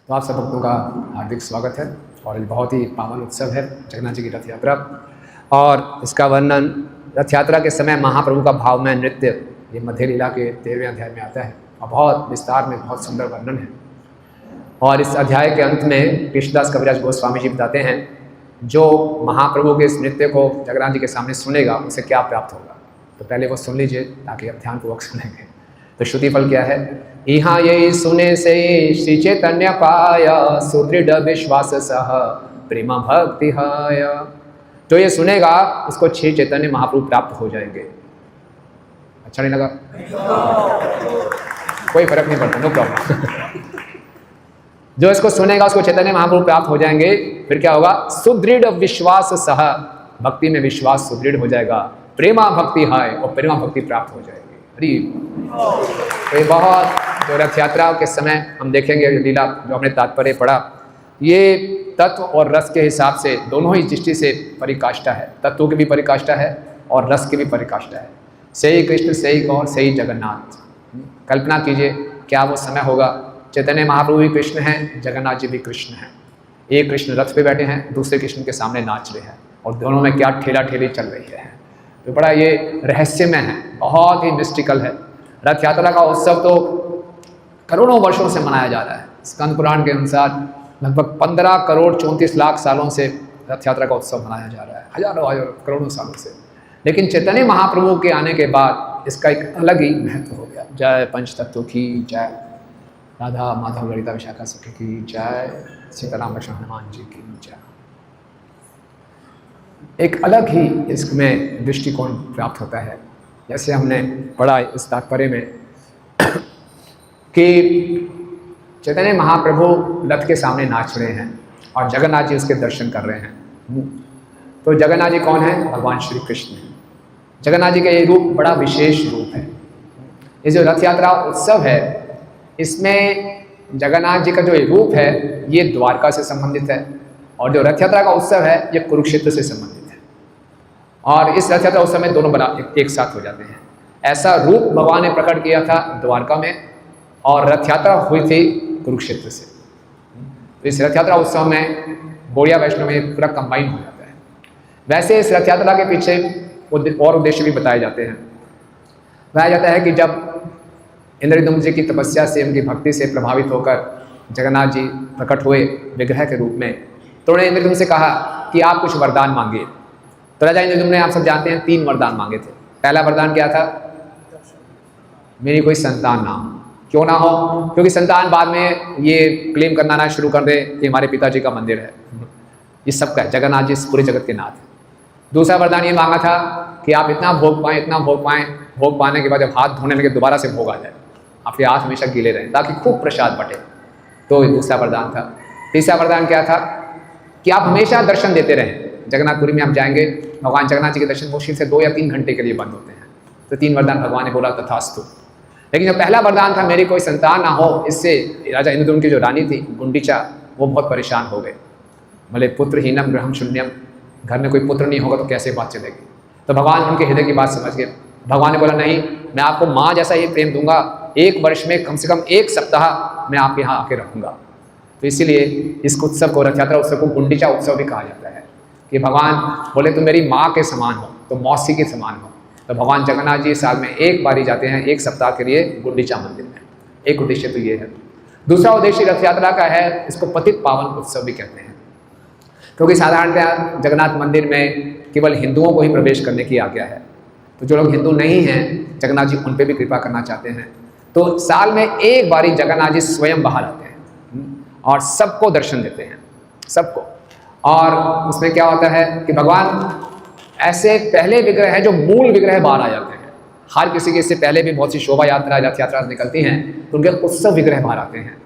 तो आप सब भक्तों का हार्दिक स्वागत है और ये बहुत ही पावन उत्सव है जगन्नाथ जी की रथ यात्रा। और इसका वर्णन रथ यात्रा के समय महाप्रभु का भावमय नृत्य ये मध्य लीला के 13वें अध्याय में आता है और बहुत विस्तार में बहुत सुंदर वर्णन है। और इस अध्याय के अंत में कृष्णदास कविराज गोस्वामी जी बताते हैं जो महाप्रभु के इस नृत्य को जगन्नाथ जी के सामने सुनेगा उसे क्या प्राप्त होगा। तो पहले वो सुन लीजिए ताकि अब ध्यानपूर्वक सुनेंगे। तो श्रुति फल क्या है? यहाँ ये सुने से श्री चैतन्य पाया सुदृढ़ विश्वास सह प्रेम भक्ति हाया। जो ये सुनेगा उसको श्री चैतन्य महाप्रभु प्राप्त हो जाएंगे। अच्छा नहीं लगा? कोई फर्क नहीं पड़ता, नो प्रॉब्लम। जो इसको सुनेगा उसको चैतन्य महाप्रभु प्राप्त हो जाएंगे। फिर क्या होगा? सुदृढ़ विश्वास सह, भक्ति में विश्वास सुदृढ़ हो जाएगा। प्रेमा भक्ति हाय, और प्रेमा भक्ति प्राप्त हो जाएगी। तो ये बहुत जो रथ यात्रा के समय हम देखेंगे लीला जो हमने तात्पर्य पढ़ा, ये तत्व और रस के हिसाब से दोनों ही दृष्टि से परिकाष्ठा है। तत्वों की भी परिकाष्ठा है और रस की भी परिकाष्ठा है। सही कृष्ण, सही कौन, सही जगन्नाथ। कल्पना कीजिए क्या वो समय होगा, चैतन्य महाप्रभु भी कृष्ण हैं, जगन्नाथ जी भी कृष्ण हैं। एक कृष्ण रथ पे बैठे हैं, दूसरे कृष्ण के सामने नाच रहे हैं और दोनों में क्या ठेला ठेली चल रही है। तो बड़ा ये रहस्यमय है, बहुत ही मिस्टिकल है। रथ यात्रा का उत्सव तो करोड़ों वर्षों से मनाया जा रहा है। स्कंद पुराण के अनुसार लगभग 15 करोड़ 34 लाख सालों से रथ यात्रा का उत्सव मनाया जा रहा है, हजारों करोड़ों सालों से। लेकिन चैतन्य महाप्रभु के आने के बाद इसका एक अलग ही महत्व हो गया। जय पंच तत्व की जय, राधा माधव ललिता विशाखा सखी की जय, सीताराम लक्ष्मण हनुमान जी की जय। एक अलग ही इसमें दृष्टिकोण प्राप्त होता है। जैसे हमने पढ़ा इस तात्पर्य में कि चैतन्य महाप्रभु रथ के सामने नाच रहे हैं और जगन्नाथ जी उसके दर्शन कर रहे हैं। तो जगन्नाथ जी कौन है? भगवान श्री कृष्ण। जगन्नाथ जी का ये रूप बड़ा विशेष रूप है। ये जो रथ यात्रा उत्सव है इसमें जगन्नाथ जी का जो ये रूप है ये द्वारका से संबंधित है और जो रथ यात्रा का उत्सव है ये कुरुक्षेत्र से संबंधित है। और इस रथ यात्रा उत्सव में दोनों बड़ा एक साथ हो जाते हैं। ऐसा रूप भगवान ने प्रकट किया था द्वारका में और रथ यात्रा हुई थी कुरुक्षेत्र से। तो इस रथ यात्रा उत्सव में गौड़िया वैष्णव में पूरा कंबाइन हो जाता है। वैसे इस रथ यात्रा के पीछे और उद्देश्य भी बताए जाते हैं। बताया जाता है कि जब इंद्रद्युम्न जी की तपस्या से, उनकी भक्ति से प्रभावित होकर जगन्नाथ जी प्रकट हुए विग्रह के रूप में, तो उन्होंने इंद्रद्युम्न से कहा कि आप कुछ वरदान मांगिए। तो राजा इंद्रद्युम्न ने, आप सब जानते हैं, 3 वरदान मांगे थे। पहला वरदान क्या था? मेरी कोई संतान ना हो। क्यों ना हो? क्योंकि संतान बाद में ये क्लेम करना ना शुरू कर दे कि हमारे पिताजी का मंदिर है। ये सबका जगन्नाथ जी पूरे जगत के नाथ है। दूसरा वरदान ये मांगा था कि आप इतना भोग पाएँ, इतना भोग पाएँ, भोग पाने के बाद जब हाथ धोने लगे दोबारा से भोग आ जाए, आपके हाथ हमेशा गीले रहें ताकि खूब प्रसाद बटे। तो ये दूसरा वरदान था। तीसरा वरदान क्या था? कि आप हमेशा दर्शन देते रहें। जगन्नाथपुरी में आप जाएंगे, भगवान जगन्नाथ जी के दर्शन मुश्किल से 2 या 3 घंटे के लिए बंद होते हैं। तो 3 वरदान भगवान ने बोला तथास्तु। लेकिन जो पहला वरदान था मेरी कोई संतान ना हो, इससे राजा इंद्रद्युम्न की जो रानी थी गुंडीचा, वो बहुत परेशान हो गए। बोले पुत्रहीनम गृहम शून्यम, घर में कोई पुत्र नहीं होगा तो कैसे बात चलेगी। तो भगवान उनके हृदय की बात समझ गए। भगवान ने बोला नहीं, मैं आपको माँ जैसा ये प्रेम दूंगा, 1 वर्ष में कम से कम 1 सप्ताह मैं आपके यहाँ आके रहूँगा। तो इसीलिए इस उत्सव को, रथ यात्रा उत्सव को गुंडीचा उत्सव भी कहा जाता है कि भगवान बोले तुम मेरी माँ के समान हो, तो मौसी के समान हो। तो भगवान जगन्नाथ जी साल में 1 बार ही जाते हैं 1 सप्ताह के लिए गुंडीचा मंदिर में। एक उद्देश्य तो ये है। दूसरा उद्देश्य रथ यात्रा का है, इसको पतित पावन उत्सव भी कहते हैं, क्योंकि साधारणतः जगन्नाथ मंदिर में केवल हिंदुओं को ही प्रवेश करने की आज्ञा है। तो जो लोग हिंदू नहीं हैं, जगन्नाथ जी उन पर भी कृपा करना चाहते हैं, तो साल में 1 बार ही जगन्नाथ जी स्वयं बाहर आते हैं और सबको दर्शन देते हैं, सबको। और उसमें क्या होता है कि भगवान ऐसे पहले विग्रह हैं जो मूल विग्रह बाहर आ जाते हैं। हर किसी के इससे पहले भी बहुत सी शोभा यात्रा, रथ यात्रा निकलती हैं तो उनके उत्सव विग्रह बाहर आते हैं।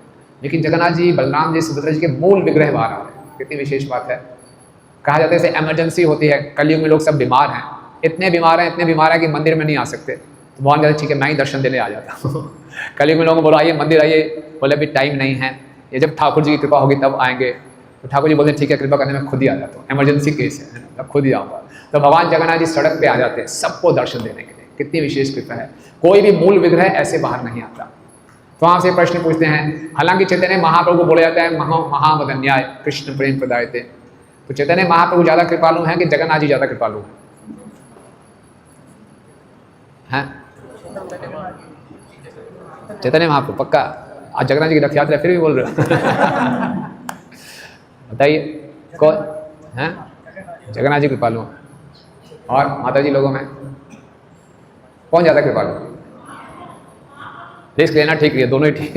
लेकिन जगन्नाथ जी, बलराम जी, सुभद्रा जी के मूल विग्रह बाहर आ रहे हैं। कितनी विशेष बात है। कहा जाता है जैसे इमरजेंसी होती है, कलयुग में लोग सब बीमार हैं, इतने बीमार हैं कि मंदिर में नहीं आ सकते, तो भगवान कहते ठीक है मैं ही दर्शन देने आ जाता हूँ। कलयुग में लोगों को बोला आइए मंदिर आइए, बोले अभी टाइम नहीं है, ये जब ठाकुर जी की कृपा होगी तब आएंगे। तो ठाकुर जी बोलते हैं ठीक है कृपा करने में खुद ही आ जाता हूँ, इमरजेंसी केस है ना, खुद ही आऊँगा। तो भगवान जगन्नाथ जी सड़क पे आ जाते हैं सबको दर्शन देने के लिए। कितनी विशेष कृपा है। कोई भी मूल विग्रह ऐसे बाहर नहीं आता। तो आपसे प्रश्न पूछते हैं, हालांकि चैतन्य महाप्रभु को बोला जाता है महामदन्याय कृष्ण प्रेम प्रदायते, तो चैतन्य महाप्रभु ज़्यादा कृपालु हैं कि जगन्नाथ जी ज़्यादा कृपालु हैं? चैतन्य महाप्रभु पक्का? आज जगन्नाथ जी की रथ यात्रा फिर भी बोल रहे हो बताइए कौन हैं? जगन्नाथ जी कृपालु हैं। और माता जी लोगों में कौन ज़्यादा कृपालु? रिस्क लेना ठीक नहीं है, दोनों ही ठीक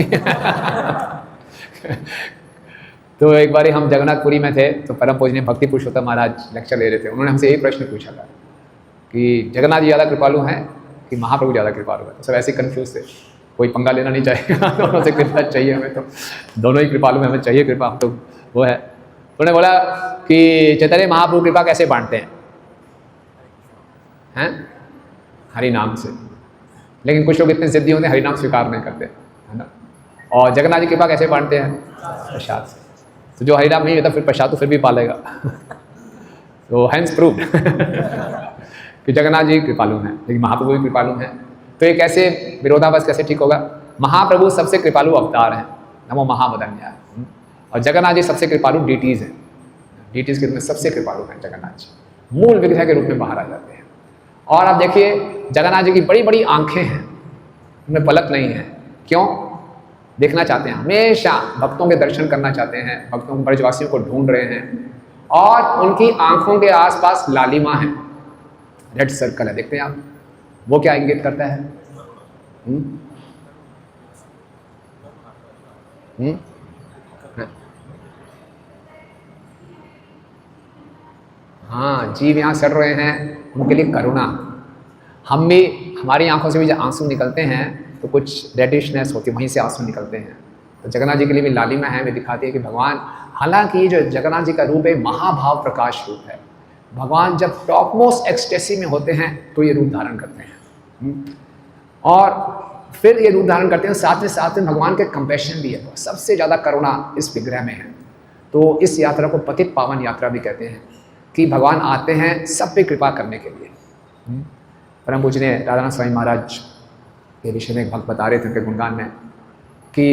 तो एक बार हम जगन्नाथपुरी में थे तो परम पूजनीय भक्ति पुरुषोत्तम महाराज लेक्चर ले रहे थे। उन्होंने हमसे यही प्रश्न पूछा था कि जगन्नाथ जी ज़्यादा कृपालु हैं कि महाप्रभु ज़्यादा कृपालु है? सब ऐसे कन्फ्यूज थे, कोई पंगा लेना नहीं चाहेगा दोनों से कृपा चाहिए हमें, तो दोनों ही कृपालु में हमें चाहिए कृपा, हम तो वो है। तो उन्होंने बोला कि चैतन्य महाप्रभु कृपा कैसे बांटते हैं? हरि नाम से, लेकिन कुछ लोग इतने जिद्दी होते हैं हरि नाम स्वीकार नहीं करते, है ना। और जगन्नाथ जी कृपा कैसे बांटते हैं? प्रसाद से। तो जो हरिनाम नहीं होता फिर प्रसाद तो फिर भी पालेगा तो हैंस प्रूव कि जगन्नाथ जी कृपालु हैं लेकिन महाप्रभु भी कृपालु हैं। तो ये कैसे विरोधाभास कैसे ठीक होगा? महाप्रभु सबसे कृपालु अवतार हैं, नमो महामदन्याय, और जगन्नाथ जी सबसे कृपालु डीटीज हैं। डीटीज के रूप में सबसे कृपालु हैं जगन्नाथ जी, मूल विग्रह के रूप में बाहर आ जाते हैं। और आप देखिए जगन्नाथ जी की बड़ी बड़ी आंखें हैं, उनमें पलक नहीं है। क्यों? देखना चाहते हैं, हमेशा भक्तों के दर्शन करना चाहते हैं, भक्तों ब्रजवासियों को ढूंढ रहे हैं। और उनकी आंखों के आसपास लालिमा है, रेड सर्कल है, देखते हैं आप। वो क्या इंगित करता है? हाँ, जीव यहाँ सड़ रहे हैं, उनके लिए करुणा। हम भी, हमारी आंखों से भी जब आंसू निकलते हैं तो कुछ रेडिशनेस होती है, वहीं से आंसू निकलते हैं। तो जगन्नाथ जी के लिए भी लालिमा है, वे दिखाती है कि भगवान, हालांकि जो जगन्नाथ जी का रूप है महाभाव प्रकाश रूप है। भगवान जब टॉप मोस्ट एक्सटेसी में होते हैं तो ये रूप धारण करते हैं, और फिर ये रूप धारण करते हैं। साथ में भगवान के कंपैशन भी है, सबसे ज़्यादा करुणा इस विग्रह में है। तो इस यात्रा को पतित पावन यात्रा भी कहते हैं कि भगवान आते हैं सब पे कृपा करने के लिए। परम पूजनीय राधानाथ स्वामी महाराज के विषय में एक भक्त बता रहे थे उनके गुणगान में कि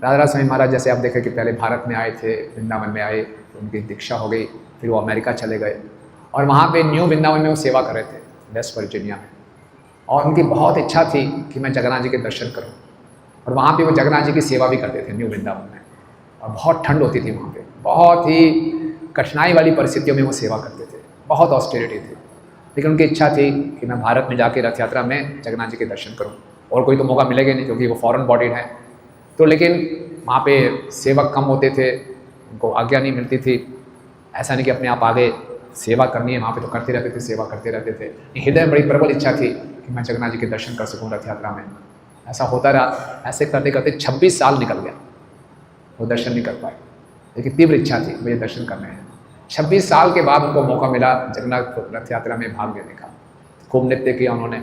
राधानाथ स्वामी महाराज जैसे आप देखें कि पहले भारत में आए थे, वृंदावन में आए, तो उनकी दीक्षा हो गई, फिर वो अमेरिका चले गए और वहाँ पे न्यू वृंदावन में वो सेवा कर रहे थे, वेस्ट वर्जीनिया में। और उनकी बहुत इच्छा थी कि मैं जगन्नाथ जी के दर्शन करूँ, और वहाँ पे वो जगन्नाथ जी की सेवा भी करते थे न्यू वृंदावन में। और बहुत ठंड होती थी वहाँ पे, बहुत ही कठिनाई वाली परिस्थितियों में वो सेवा करते थे, बहुत ऑस्टेरिटी थी। लेकिन उनकी इच्छा थी कि मैं भारत में जाके रथ यात्रा में जगन्नाथ जी के दर्शन करूं, और कोई तो मौका मिलेगा नहीं क्योंकि वो फॉरेन बॉडीड है। तो लेकिन वहाँ पे सेवक कम होते थे, उनको आज्ञा नहीं मिलती थी। ऐसा नहीं कि अपने आप आगे सेवा करनी है, वहाँ पे तो करते रहते थे, सेवा करते रहते थे। हृदय में बड़ी प्रबल इच्छा थी कि मैं जगन्नाथ जी के दर्शन कर सकूँ रथ यात्रा में। ऐसा होता रहा, ऐसे करते करते 26 साल निकल गया, वो दर्शन नहीं कर पाए। लेकिन तीव्र इच्छा थी मुझे दर्शन करने हैं। 26 साल के बाद उनको मौका मिला जगन्नाथ रथ यात्रा में भाग लेने का। खूब नृत्य किया उन्होंने,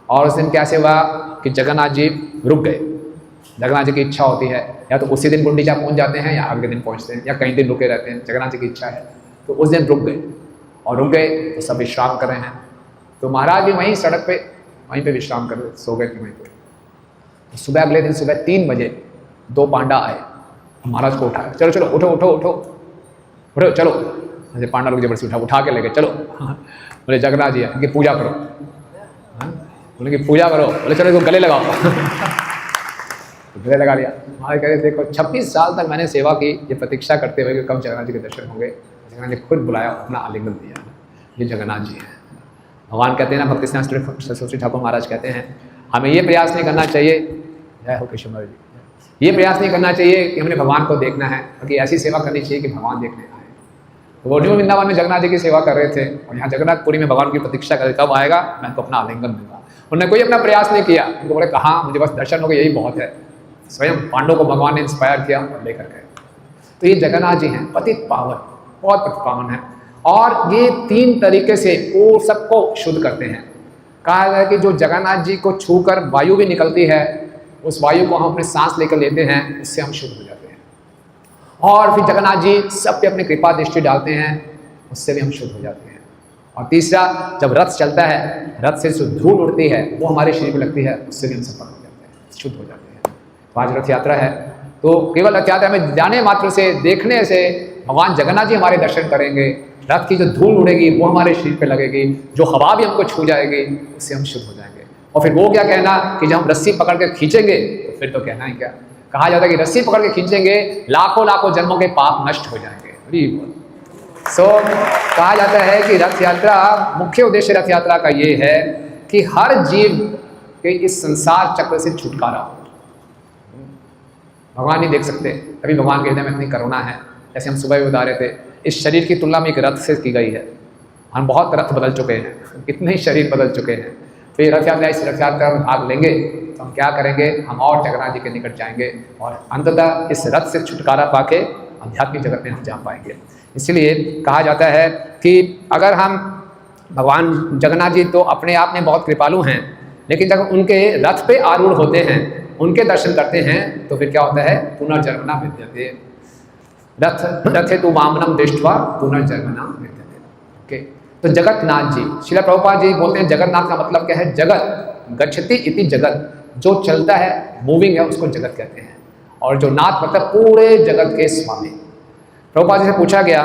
और उस दिन कैसे हुआ कि जगन्नाथ जी रुक गए। जगन्नाथ जी की इच्छा होती है या तो उसी दिन गुंडीचा पहुंच जाते हैं या अगले दिन पहुंचते हैं या कई दिन रुके रहते हैं। जगन्नाथ जी की इच्छा है तो उस दिन रुक गए, और रुक गए तो सब विश्राम कर रहे हैं। तो महाराज भी वहीं सड़क पे वहीं पे विश्राम कर रहे, सो गए थे वहीं पे। तो सुबह अगले दिन सुबह 3 बजे 2 पांडा आए, महाराज को उठाया, चलो चलो उठो उठो उठो उठो चलो। ऐसे पांडा लोग जबरदस्ती उठा के लेके चलो। बोले जगन्नाथ जी इनकी पूजा करो। बोले कि पूजा करो, बोले चलो इसको गले लगाओ। तो गले लगा लिया। महाराज कह रहे देखो 26 साल तक मैंने सेवा की, ये प्रतीक्षा करते हुए कि कब जगन्नाथ जी के दर्शन होंगे। जगन्नाथ जी खुद बुलाया, अपना आलिंगन दिया, ये जगन्नाथ जी हैं। भगवान कहते हैं ना, भक्ति सरस्वती ठाकुर महाराज कहते हैं हमें ये प्रयास नहीं करना चाहिए, जय हो कृष्ण जी, ये प्रयास नहीं करना चाहिए कि हमने भगवान को देखना है, बल्कि ऐसी सेवा करनी चाहिए कि भगवान देखने आए। तो वो न्यू वृंदावन में जगन्नाथ जी की सेवा कर रहे थे, और यहाँ जगन्नाथपुरी में भगवान की प्रतीक्षा कर, कब आएगा मैं तो अपना आलिंगन दूंगा। उन्होंने कोई अपना प्रयास नहीं किया, उनको बोले कहाँ, मुझे बस दर्शन हो गया, यही बहुत है। स्वयं पांडवों को भगवान ने इंस्पायर किया और लेकर गए। तो ये जगन्नाथ जी हैं, पतित पावन, बहुत पतित पावन है। और ये 3 तरीके से वो सबको शुद्ध करते हैं। कहा गया कि जो जगन्नाथ जी को छूकर वायु भी निकलती है, उस वायु को हम अपने सांस लेकर लेते हैं, उससे हम शुद्ध हो जाते हैं। और फिर जगन्नाथ जी सब पे अपनी कृपा दृष्टि डालते हैं, उससे भी हम शुद्ध हो जाते हैं। और तीसरा, जब रथ चलता है, रथ से जो धूल उड़ती है वो हमारे शरीर में लगती है, उससे भी हम सफल हो जाते हैं, शुद्ध हो जाते हैं। तो आज रथ यात्रा है, तो केवल रथ यात्रा में जाने मात्र से, देखने से भगवान जगन्नाथ जी हमारे दर्शन करेंगे। रथ की जो धूल उड़ेगी वो हमारे शरीर पे लगेगी, जो हवा भी हमको छू जाएगी उससे हम शुद्ध हो जाएंगे। और फिर वो क्या कहना कि जब हम रस्सी पकड़ के खींचेंगे तो फिर तो कहना ही क्या, कहा जाता है कि रस्सी पकड़ के खींचेंगे लाखों लाखों जन्मों के पाप नष्ट हो जाएंगे। कहा जाता है कि रथ यात्रा, मुख्य उद्देश्य रथ यात्रा का ये है कि हर जीव के इस संसार चक्र से छुटकारा हो। भगवान नहीं देख सकते, तभी भगवान के हृदय में इतनी करुणा है। जैसे हम सुबह भी बता रहे थे, इस शरीर की तुलना में एक रथ से की गई है। हम बहुत रथ बदल चुके हैं, कितने ही शरीर बदल चुके हैं। तो ये रथ यात्रा, इस रथ यात्रा में भाग लेंगे तो हम क्या करेंगे, हम और जगन्नाथ जी के निकट जाएंगे और अंततः इस रथ से छुटकारा पाके आध्यात्मिक जगत में हम जा पाएंगे। इसलिए कहा जाता है कि अगर हम, भगवान जगन्नाथ जी तो अपने आप में बहुत कृपालु हैं, लेकिन जब उनके रथ पे आरूढ़ होते हैं, उनके दर्शन करते हैं, तो फिर क्या होता है, पुनर्जन्म न विद्यते। रथे तु वामनम दृष्ट्वा पुनर्जन्म न विद्यते। ओके, तो जगन्नाथ जी, श्रील प्रभुपाद जी बोलते हैं जगन्नाथ का मतलब क्या है, जगत गच्छति इति जगत, जो चलता है, मूविंग है, उसको जगत कहते हैं। और जो नाथ मतलब पूरे जगत के स्वामी। प्रभुपाद जी से पूछा गया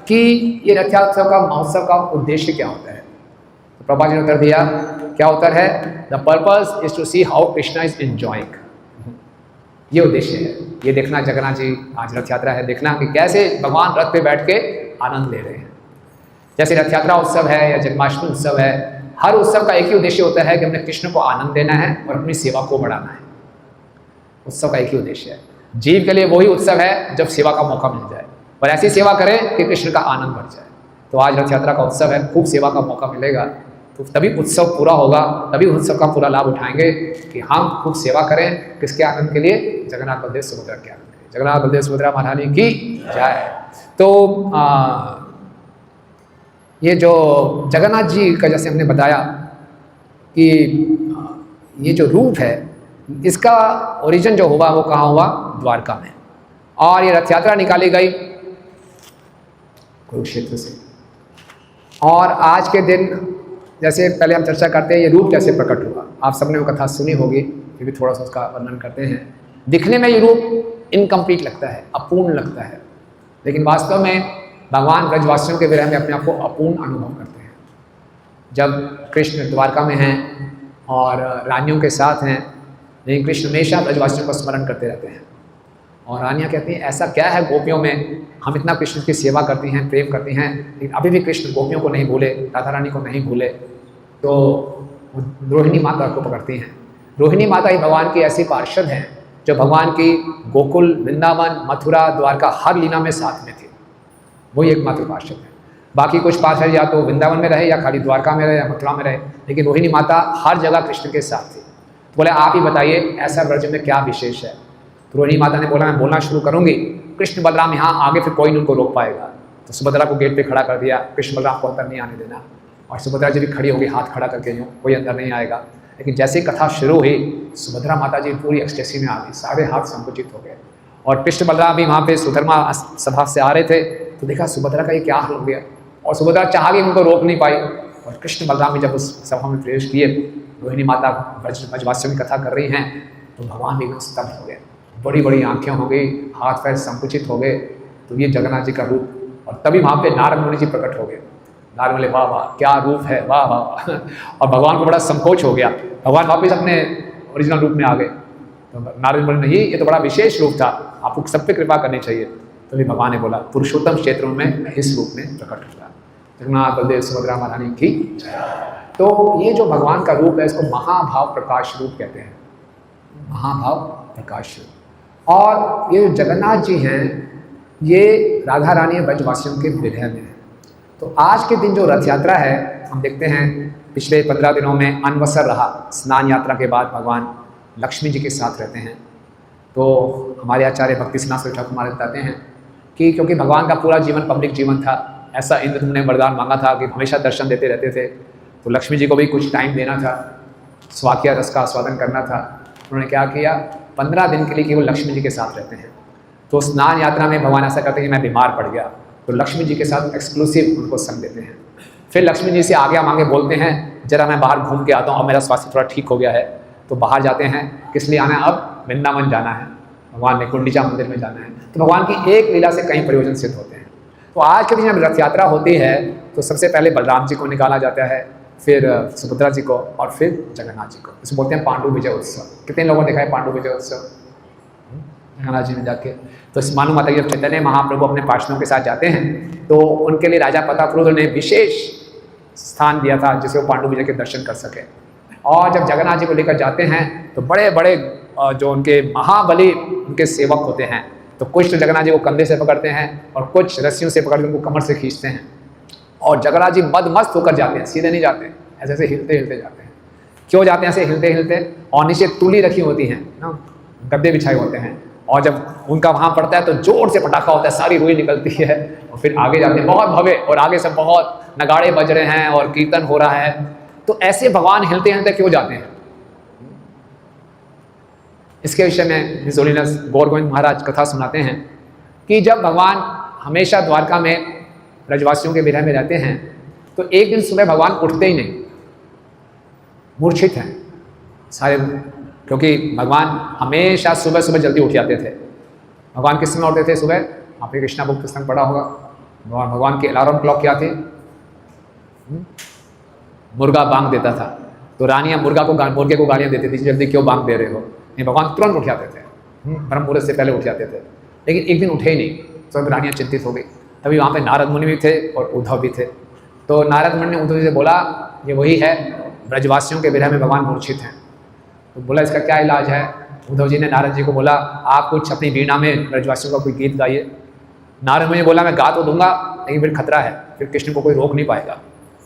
कि ये रथ यात्रा का महोत्सव का उद्देश्य क्या होता है, तो प्रभुपाद जी ने उत्तर दिया, क्या उत्तर है, the purpose is to see how Krishna is enjoying. ये उद्देश्य है, ये देखना, जगन्नाथ जी आज रथ यात्रा है, देखना कि कैसे भगवान रथ पे बैठ के आनंद ले रहे हैं। जैसे रथ यात्रा उत्सव है या जन्माष्टमी उत्सव है, हर उत्सव का एक ही उद्देश्य होता है कि हमने कृष्ण को आनंद देना है और अपनी सेवा को बढ़ाना है। उत्सव का एक ही उद्देश्य है। जीव के लिए वही उत्सव है जब सेवा का मौका मिल जाए, और ऐसी सेवा करें कि कृष्ण का आनंद बढ़ जाए। तो आज रथ यात्रा का उत्सव है, खूब सेवा का मौका मिलेगा, तो तभी उत्सव पूरा होगा, तभी उत्सव का पूरा लाभ उठाएंगे कि हम खूब सेवा करें, किसके आनंद के लिए, जगन्नाथ बलदेव सुभद्रा के आनंद के लिए। जगन्नाथ बलदेव सुभद्रा महारानी की जय। तो ये जो जगन्नाथ जी का, जैसे हमने बताया कि ये जो रूप है, इसका ओरिजिन जो हुआ वो कहाँ हुआ, द्वारका में। और ये रथ यात्रा निकाली गई कुरुक्षेत्र से। और आज के दिन, जैसे पहले हम चर्चा करते हैं, ये रूप कैसे प्रकट हुआ, आप सबने वो कथा सुनी होगी, फिर भी थोड़ा सा उसका वर्णन करते हैं। दिखने में ये रूप इनकम्प्लीट लगता है, अपूर्ण लगता है, लेकिन वास्तव में भगवान ब्रजवासियों के विरह में अपने आप को अपूर्ण अनुभव करते हैं। जब कृष्ण द्वारका में हैं और रानियों के साथ हैं, लेकिन कृष्ण हमेशा ब्रजवासियों का स्मरण करते रहते हैं। और रानियाँ कहती हैं, ऐसा क्या है गोपियों में, हम इतना कृष्ण की सेवा करती हैं, प्रेम करती हैं, लेकिन अभी भी कृष्ण गोपियों को नहीं भूले, राधा रानी को नहीं भूले। तो रोहिणी माता को पकड़ती हैं। रोहिणी माता ही भगवान की ऐसी पार्षद हैं जो भगवान की गोकुल, वृंदावन, मथुरा, द्वारका हर लीला में साथ में थी। वही एकमात्र पार्षद है। बाकी कुछ पार्षद या तो वृंदावन में रहे, या खाली द्वारका में रहे, या मथुरा में रहे, लेकिन रोहिणी माता हर जगह कृष्ण के साथ थी। तो बोले, आप ही बताइए ऐसा ब्रज में क्या विशेष है। तो रोहिणी माता ने बोला, मैं बोलना शुरू करूंगी, कृष्ण बलराम यहाँ आगे, फिर कोई नहीं उनको रोक पाएगा। तो सुभद्रा को गेट पे खड़ा कर दिया, कृष्ण बलराम को अंदर नहीं आने देना। और सुभद्रा जी भी खड़ी होगी, हाथ खड़ा करके, यूँ कोई अंदर नहीं आएगा। लेकिन जैसे ही कथा शुरू हुई, सुभद्रा माता जी पूरी एक्सटेसी में आ गई, सारे हाथ संकुचित हो गए। और कृष्ण बलराम भी वहाँ पे सुधर्मा सभा से आ रहे थे, तो देखा सुभद्रा का ये क्या हाल हो गया। और सुभद्रा चाह के उनको रोक नहीं पाई। और कृष्ण बलराम भी जब उस सभा में प्रवेश किए, रोहिणी माता ब्रजवासियों की कथा कर रही हैं, तो भगवान भी एकदम स्तब्ध हो गए, बड़ी बड़ी आंखें हो गई, हाथ पैर संकुचित हो गए। तो ये जगन्नाथ जी का रूप। और तभी वहाँ पे नारद मुनि जी प्रकट हो गए। नारद बोले, वाह वाह क्या रूप है, वाह वाह। और भगवान को बड़ा संकोच हो गया, भगवान वापस अपने ओरिजिनल रूप में आ गए। तो नारद बोले, नहीं ये तो बड़ा विशेष रूप था, आपको सब पे कृपा करनी चाहिए। तभी भगवान ने बोला, पुरुषोत्तम क्षेत्र में इस रूप में प्रकट हुआ। जगन्नाथ बलदेव सुभद्रा महारानी की। तो ये जो भगवान का रूप है, इसको महाभाव प्रकाश रूप कहते हैं, महाभाव प्रकाश रूप। और ये जो जगन्नाथ जी हैं, ये राधा रानी ब्रजवासियों के विरह में है। तो आज के दिन जो रथ यात्रा है, हम देखते हैं पिछले 15 दिनों में अनवसर रहा। स्नान यात्रा के बाद भगवान लक्ष्मी जी के साथ रहते हैं। तो हमारे आचार्य भक्ति सिन्हा ठाकुर महाराज बताते हैं कि क्योंकि भगवान का पूरा जीवन पब्लिक जीवन था, ऐसा इंद्र ने वरदान मांगा था कि हमेशा दर्शन देते रहते थे। तो लक्ष्मी जी को भी कुछ टाइम देना था, स्वाक्य रस का आस्वादन करना था। उन्होंने क्या किया, 15 दिन के लिए केवल लक्ष्मी जी के साथ रहते हैं। तो स्नान यात्रा में भगवान ऐसा करते हैं कि मैं बीमार पड़ गया, तो लक्ष्मी जी के साथ एक्सक्लूसिव उनको संग देते हैं। फिर लक्ष्मी जी से आज्ञा मांगे बोलते हैं, जरा मैं बाहर घूम के आता हूँ, अब मेरा स्वास्थ्य थोड़ा ठीक हो गया है। तो बाहर जाते हैं, किस लिए आना है, अब वृंदावन जाना है, भगवान ने गुंडीचा मंदिर में जाना है, तो भगवान की एक लीला से कई प्रयोजन सिद्ध होते हैं। तो आज के दिन जब रथ यात्रा होती है तो सबसे पहले बलराम जी को निकाला जाता है, फिर सुभद्रा जी को और फिर जगन्नाथ जी को। इसे बोलते हैं पांडु विजय उत्सव। कितने लोगों ने देखा है पांडु विजय उत्सव जगन्नाथ जी में जाके? तो मालूम आता है जब चैतन्य महाप्रभु अपने पार्षदों के साथ जाते हैं तो उनके लिए राजा प्रतापरुद्र ने विशेष स्थान दिया था जिससे वो पांडु विजय के दर्शन कर सके। और जब जगन्नाथ जी को लेकर जाते हैं तो बड़े बड़े जो उनके महाबली उनके सेवक होते हैं, तो कुछ तो जगन्नाथ जी को कंधे से पकड़ते हैं और कुछ रस्सियों से पकड़ के उनको कमर से खींचते हैं। और जगन्नाथ जी मदमस्त होकर जाते हैं, सीधे नहीं जाते, ऐसे ऐसे हिलते हिलते जाते हैं। क्यों जाते हैं ऐसे हिलते हिलते? और नीचे तुली रखी होती है ना, गद्दे बिछाए होते हैं, और जब उनका वहाँ पड़ता है तो जोर से पटाखा होता है, सारी रुई निकलती है और फिर आगे जाते हैं बहुत भव्य, और आगे से बहुत नगाड़े बज रहे हैं और कीर्तन हो रहा है। तो ऐसे भगवान हिलते हिलते क्यों जाते हैं? इसके विषय में हिज होलीनेस गौर गोविंद महाराज कथा सुनाते हैं कि जब भगवान हमेशा द्वारका में ब्रजवासियों के विरह में रहते हैं तो एक दिन सुबह भगवान उठते ही नहीं, मूर्छित हैं सारे, क्योंकि भगवान हमेशा सुबह सुबह जल्दी उठ जाते थे। भगवान किस समय उठते थे सुबह? आपने कृष्णा बुक पुस्तक पढ़ा होगा। भगवान की अलार्म क्लॉक क्या थी? मुर्गा बांग देता था, तो रानियां मुर्गे को गालियां देती थी, जल्दी क्यों बांग दे रहे हो? नहीं, भगवान तुरंत उठ जाते थे, ब्रह्म मुहूर्त से पहले उठ जाते थे। लेकिन एक दिन उठे ही नहीं, सब रानियां चिंतित हो गई। तभी वहाँ पे नारद मुनि भी थे और उद्धव भी थे। तो नारद मुनि ने उद्धव जी से बोला, ये वही है, ब्रजवासियों के विरह में भगवान मूर्छित हैं। तो बोला इसका क्या इलाज है? उद्धव जी ने नारद जी को बोला, आप कुछ अपनी वीणा में ब्रजवासियों का कोई गीत गाइए। नारद मुनि ने बोला, मैं गा तो दूंगा लेकिन फिर खतरा है, फिर कृष्ण को कोई रोक नहीं पाएगा।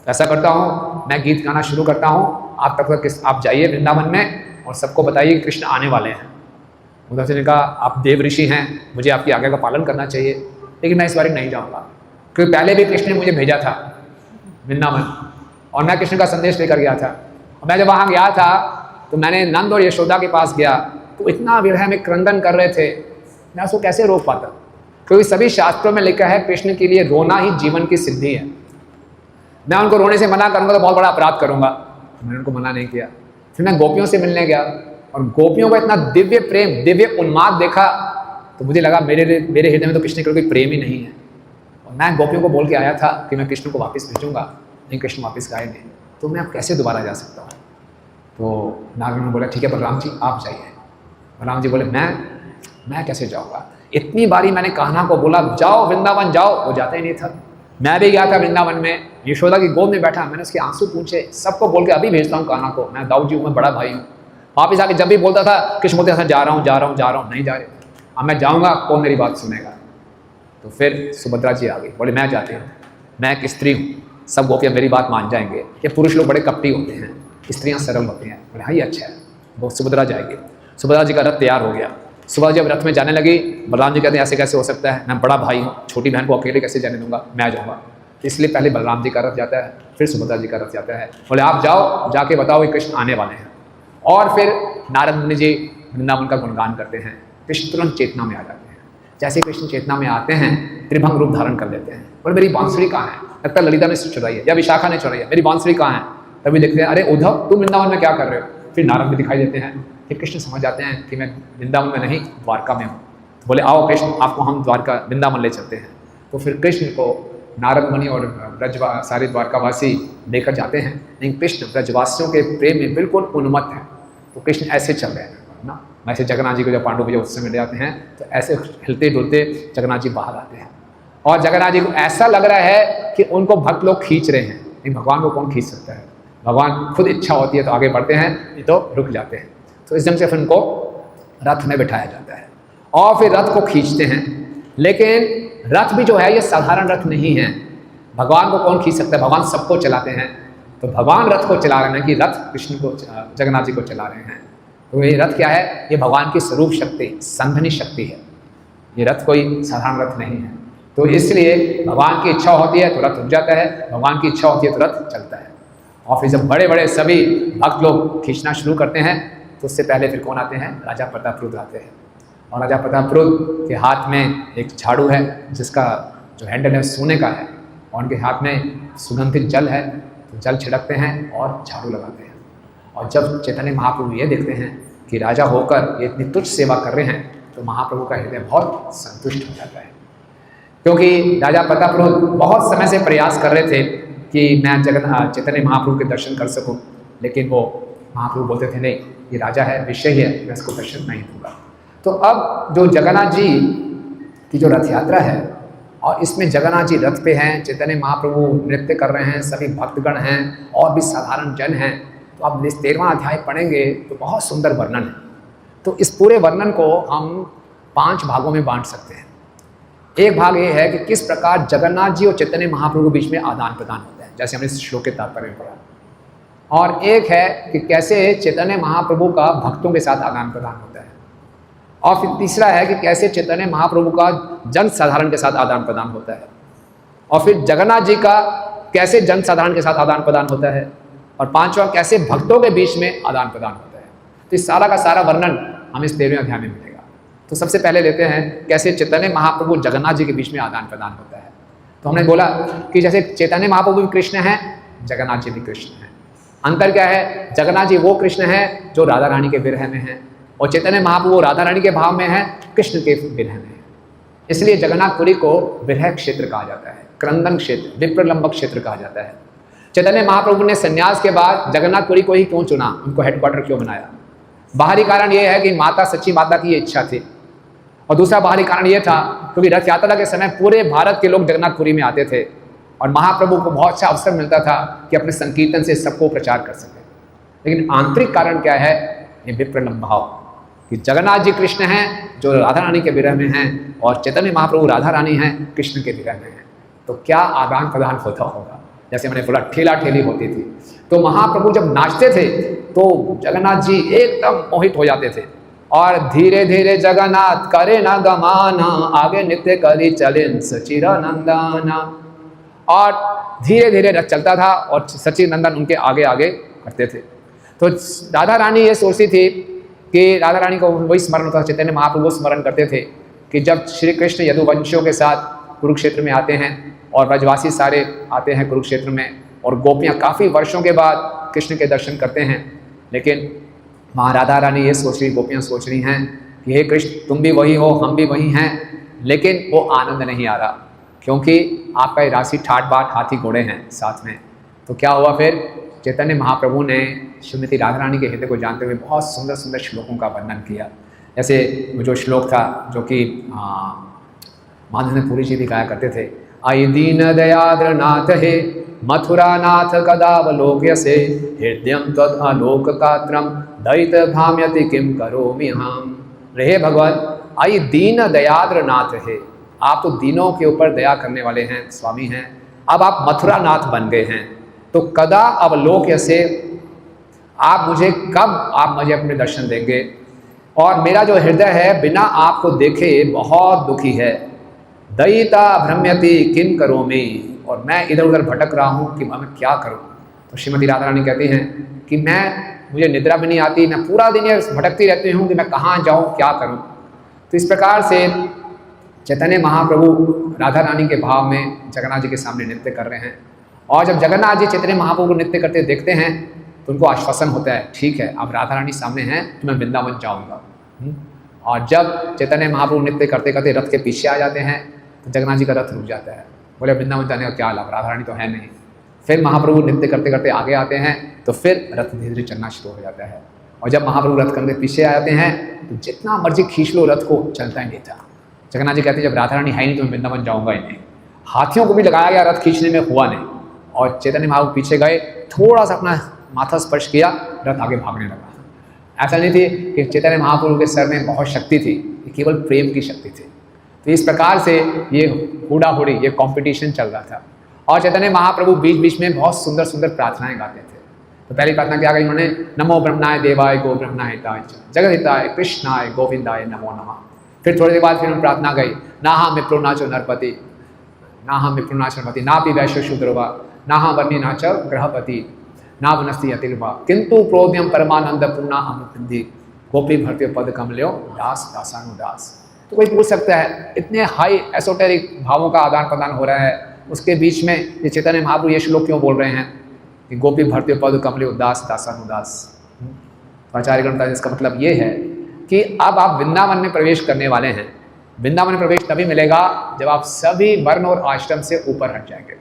ऐसा करता हूँ, मैं गीत गाना शुरू करता हूँ, आप तब तक आप जाइए वृंदावन में और सबको बताइए कि कृष्ण आने वाले हैं। उद्धव जी ने कहा, आप देव ऋषि हैं, मुझे आपकी आज्ञा का पालन करना चाहिए, लेकिन मैं इस बार नहीं जाऊँगा, क्योंकि पहले भी कृष्ण ने मुझे भेजा था वृंदावन और मैं कृष्ण का संदेश लेकर गया था। और मैं जब वहाँ गया था तो मैंने नंद और यशोदा के पास गया तो इतना विरह में क्रंदन कर रहे थे, मैं उसको कैसे रोक पाता? क्योंकि सभी शास्त्रों में लिखा है कृष्ण के लिए रोना ही जीवन की सिद्धि है। मैं उनको रोने से मना करूँगा तो बहुत बड़ा अपराध करूँगा, मैंने उनको मना नहीं किया। फिर मैं गोपियों से मिलने गया और गोपियों का इतना दिव्य प्रेम, दिव्य उन्माद देखा तो मुझे लगा मेरे हृदय में तो कृष्ण के कोई प्रेम ही नहीं है। और मैं गोपियों को बोल के आया था कि मैं कृष्ण को वापस भेजूंगा, लेकिन कृष्ण वापस गए नहीं, तो मैं अब कैसे दोबारा जा सकता हूँ? तो नारद ने बोला, ठीक है बलराम जी आप जाइए। बलराम जी बोले, मैं कैसे जाऊँगा? इतनी बारी मैंने कान्हा को बोला जाओ वृंदावन जाओ, वो जाता ही नहीं था। मैं भी गया था वृंदावन में, यशोदा की गोद में बैठा, मैंने उसके आंसू पूछे, सबको बोल के अभी भेजता हूँ कान्हा को, मैं दाऊद जी हूँ, मैं बड़ा भाई हूँ। वापिस आके जब भी बोलता था कृष्ण बोलते था जा रहा हूँ, नहीं जा रहे। अब मैं जाऊँगा कौन मेरी बात सुनेगा? तो फिर सुभद्रा जी आ गई, बोले मैं जाती हूँ, मैं एक स्त्री हूँ, सब गोपियाँ मेरी बात मान जाएंगे। ये पुरुष लोग बड़े कपटी होते हैं, स्त्रियाँ सरल होती हैं। बोले हाँ ये अच्छा है, वो सुभद्रा जाएगी। सुभद्रा जी का रथ तैयार हो गया। सुभद्रा जब रथ में जाने लगी, बलराम जी कहते हैं ऐसे कैसे हो सकता है, मैं बड़ा भाई हूँ, छोटी बहन को अकेले कैसे जाने दूंगा, मैं जाऊँगा। इसलिए पहले बलराम जी का रथ जाता है, फिर सुभद्रा जी का रथ जाता है। बोले आप जाओ, जाके बताओ कि कृष्ण आने वाले हैं। और फिर नारद मुनि जी वृंदावन का गुणगान करते हैं, कृष्ण तुरंत चेतना में आ जाते हैं। जैसे कृष्ण चेतना में आते हैं त्रिभंग रूप धारण कर लेते हैं। बोले मेरी बांसुरी कहाँ है? लगता है ललिता ने चुराई है या विशाखा ने चुराई है, मेरी बांसुरी कहाँ है? तभी देखते हैं अरे उद्धव तुम वृंदावन में क्या कर रहे हो? फिर नारद भी दिखाई देते हैं। फिर कृष्ण समझ जाते हैं कि मैं वृंदावन में नहीं द्वारका में हूँ। बोले आओ कृष्ण आपको हम द्वारका वृंदावन ले चलते हैं। तो फिर कृष्ण को नारद मुनि और सारे द्वारकावासी लेकर जाते हैं। लेकिन कृष्ण ब्रजवासियों के प्रेम में बिल्कुल उन्मत्त है, तो कृष्ण ऐसे चल रहे हैं ना। वैसे जगन्नाथ जी को जब पांडु विजय उत्सव में ले जाते हैं तो ऐसे हिलते डुलते जगन्नाथ जी बाहर आते हैं और जगन्नाथ जी को ऐसा लग रहा है कि उनको भक्त लोग खींच रहे हैं, लेकिन भगवान को कौन खींच सकता है? भगवान खुद इच्छा होती है तो आगे बढ़ते हैं, नहीं तो रुक जाते हैं। तो इस ढंग से फिर उनको रथ में बिठाया जाता है और फिर रथ को खींचते हैं। लेकिन रथ भी जो है ये साधारण रथ नहीं है। भगवान को कौन खींच सकता है? भगवान सबको चलाते हैं। तो भगवान रथ को चला रहे हैं कि रथ कृष्ण को जगन्नाथ जी को चला रहे हैं। तो ये रथ क्या है? ये भगवान की स्वरूप शक्ति, संघनी शक्ति है। ये रथ कोई साधारण रथ नहीं है। तो इसलिए भगवान की इच्छा होती है तो रथ रुक जाता है, भगवान की इच्छा होती है तो रथ चलता है। और फिर जब बड़े बड़े सभी भक्त लोग खींचना शुरू करते हैं तो उससे पहले फिर कौन आते हैं? राजा प्रतापरुद्र आते हैं। और राजा प्रतापरुद्र के हाथ में एक झाड़ू है जिसका जो हैंडल है सोने का है, और उनके हाथ में सुगंधित जल है। तो जल छिड़कते हैं और झाड़ू लगाते हैं। और जब चैतन्य महाप्रभु ये देखते हैं कि राजा होकर ये इतनी तुच्छ सेवा कर रहे हैं, तो महाप्रभु का हृदय बहुत संतुष्ट हो जाता है। क्योंकि राजा प्रतापरुद्र बहुत समय से प्रयास कर रहे थे कि मैं चैतन्य महाप्रभु के दर्शन कर सकूं, लेकिन वो महाप्रभु बोलते थे नहीं, ये राजा है, विषय है, मैं इसको दर्शन नहीं दूंगा। तो अब जो जगन्नाथ जी की जो रथ यात्रा है, और इसमें जगन्नाथ जी रथ पे हैं, चैतन्य महाप्रभु नृत्य कर रहे हैं, सभी भक्तगण हैं और भी साधारण जन हैं, तो आप 13वां अध्याय पढ़ेंगे तो बहुत सुंदर वर्णन है। तो इस पूरे वर्णन को हम 5 भागों में बांट सकते हैं। एक भाग ये है कि किस प्रकार जगन्नाथ जी और चैतन्य महाप्रभु के बीच में आदान प्रदान होता है, जैसे हमने इस श्लोक के तात्पर्य में पढ़ा। और एक है कि कैसे चैतन्य महाप्रभु का भक्तों के साथ आदान प्रदान होता है। और फिर तीसरा है कि कैसे चैतन्य महाप्रभु का जन साधारण के साथ आदान प्रदान होता है। और फिर जगन्नाथ जी का कैसे जन साधारण के साथ आदान प्रदान होता है। और 5वां कैसे भक्तों के बीच में आदान प्रदान होता है। तो इस सारा का सारा वर्णन हमें इस 13वें अध्याय में मिलेगा। तो सबसे पहले लेते हैं कैसे चैतन्य महाप्रभु जगन्नाथ जी के बीच में आदान प्रदान होता है। तो हमने बोला कि जैसे चैतन्य महाप्रभु भी कृष्ण हैं, जगन्नाथ जी भी कृष्ण हैं। अंतर क्या है, जगन्नाथ जी वो कृष्ण हैं जो राधा रानी के विरह में हैं, और चैतन्य महाप्रभु राधा रानी के भाव में हैं, कृष्ण के विरह में हैं। इसलिए जगन्नाथपुरी को विरह क्षेत्र कहा जाता है, क्रंदन क्षेत्र, विप्रलंबक क्षेत्र कहा जाता है। चैतन्य महाप्रभु ने संन्यास के बाद जगन्नाथपुरी को ही क्यों चुना, उनको हेडक्वार्टर क्यों बनाया? बाहरी कारण यह है कि माता सच्ची माता की इच्छा थी, और दूसरा बाहरी कारण यह था क्योंकि रथ यात्रा के समय पूरे भारत के लोग जगन्नाथपुरी में आते थे, और महाप्रभु को बहुत अच्छा अवसर मिलता था कि अपने संकीर्तन से सबको प्रचार कर सके। लेकिन आंतरिक कारण क्या है, ये विप्रलंब भाव कि जगन्नाथ जी कृष्ण हैं जो राधा रानी के विरह में हैं, और चैतन्य महाप्रभु राधा रानी हैं कृष्ण के विरह में हैं। तो क्या आदान प्रदान होता होगा? जैसे मैंने बोला ठेला ठेली होती थी, तो महाप्रभु जब नाचते थे तो जगन्नाथ जी एकदम मोहित हो जाते थे, और धीरे धीरे जगन्नाथ करे न गमाना, आगे नित्य करी चलिन सचिरानंदाना। और धीरे धीरे रथ चलता था और सचिदानंदन उनके आगे आगे करते थे। तो राधा रानी ये सोचती थी कि राधा रानी को वही स्मरण होता था, चैतन्य महाप्रभु स्मरण करते थे कि जब श्री कृष्ण यदुवंशियों के साथ कुरुक्षेत्र में आते हैं, और ब्रजवासी सारे आते हैं कुरुक्षेत्र में, और गोपियाँ काफ़ी वर्षों के बाद कृष्ण के दर्शन करते हैं, लेकिन वहाँ राधा रानी ये सोच रही, गोपियाँ सोच रही हैं कि हे कृष्ण तुम भी वही हो, हम भी वही हैं, लेकिन वो आनंद नहीं आ रहा क्योंकि आपका ये राशि ठाट बाट हाथी घोड़े हैं साथ में। तो क्या हुआ फिर, चैतन्य महाप्रभु ने श्रीमती राधा रानी के हृदय को जानते हुए बहुत सुंदर सुंदर श्लोकों का वर्णन किया। जैसे जो श्लोक था जो कि माधवपुरी जी भी गाया करते थे, आई दीन दयाद्र नाथ हे मथुरा नाथ कदावलोक्य से हृदयम तद आलोक कात्रम दैत भाम्यति किम करोमि हम। रे भगवान, आई दीन दयाद्र नाथ है, आप तो दीनों के ऊपर दया करने वाले हैं, स्वामी हैं। अब आप मथुरा नाथ बन गए हैं, तो कदा अवलोक्य से आप मुझे अपने दर्शन देंगे। और मेरा जो हृदय है बिना आपको देखे बहुत दुखी है। दयिता भ्रम्यति किम करोमि, और मैं इधर उधर भटक रहा हूँ कि मैं क्या करूँ। तो श्रीमती राधा रानी कहती हैं कि मुझे निद्रा भी नहीं आती, मैं पूरा दिन ये भटकती रहती हूँ कि मैं कहाँ जाऊँ, क्या करूँ। तो इस प्रकार से चैतन्य महाप्रभु राधा रानी के भाव में जगन्नाथ जी के सामने नृत्य कर रहे हैं, और जब जगन्नाथ जी चैतन्य महाप्रभु को नृत्य करते देखते हैं तो उनको आश्वासन होता है, ठीक है अब राधा रानी सामने हैं तो मैं वृंदावन जाऊँगा। और जब चैतन्य महाप्रभु नृत्य करते करते रथ के पीछे आ जाते हैं तो जगन्नाथ जी का रथ रुक जाता है, बोले वृंदावन जाने का क्या लाभ, राधा रानी तो है नहीं। फिर महाप्रभु नृत्य करते करते आगे आते हैं तो फिर रथ धीरे धीरे चलना शुरू हो जाता है। और जब महाप्रभु रथ करके पीछे आ जाते हैं तो जितना मर्जी खींच लो रथ को, चलता ही नहीं था। जगन्नाथ जी कहते हैं जब राधा रानी है नहीं तो मैं वृंदावन जाऊँगा ही नहीं। हाथियों को भी लगाया गया, रथ खींचने में हुआ नहीं। और चैतन्य महाप्रभु पीछे गए, थोड़ा सा अपना माथा स्पर्श किया, रथ आगे भागने लगा। ऐसा नहीं थी कि चैतन्य महाप्रभु के सर में बहुत शक्ति थी, ये केवल प्रेम की शक्ति थी। तो इस प्रकार से ये हुड़ा हुड़ी, ये कंपटीशन चल रहा था। और चैतन्य महाप्रभु बीच बीच में बहुत सुंदर सुंदर प्रार्थनाएं गाते थे। तो पहली प्रार्थना क्या गई उन्होंने, नमो ब्रह्मणाय देवाय गो ब्रह्मणाय हिताय जगत हिताय कृष्णाय गोविंदाय नमो नमः। फिर थोड़ी देर बाद फिर प्रार्थना गई, ना हम विप्रो नाचो नरपति, ना हम विप्रो नाच नरपति, ना पी वैश्य शूद्रवा, ना हम वर्णी नाच ग्रहपति, ना वनस्ती अतिर्वा, किंतु प्रोद्यम परमानंद पूर्णा अमृति गोपी भरते पद कमल्यो दास दासानुदास। तो कोई पूछ सकता है इतने हाई एसोटेरिक भावों का आदान प्रदान हो रहा है, उसके बीच में ये चैतन्य महाप्रभु ये श्लोक क्यों बोल रहे हैं कि गोपी भरते पद कमल्यो दास दासानुदास। तो आचार्यगण बताते इसका मतलब ये है कि अब आप वृंदावन में प्रवेश करने वाले हैं। वृंदावन में प्रवेश तभी मिलेगा जब आप सभी वर्ण और आश्रम से ऊपर हट जाएंगे।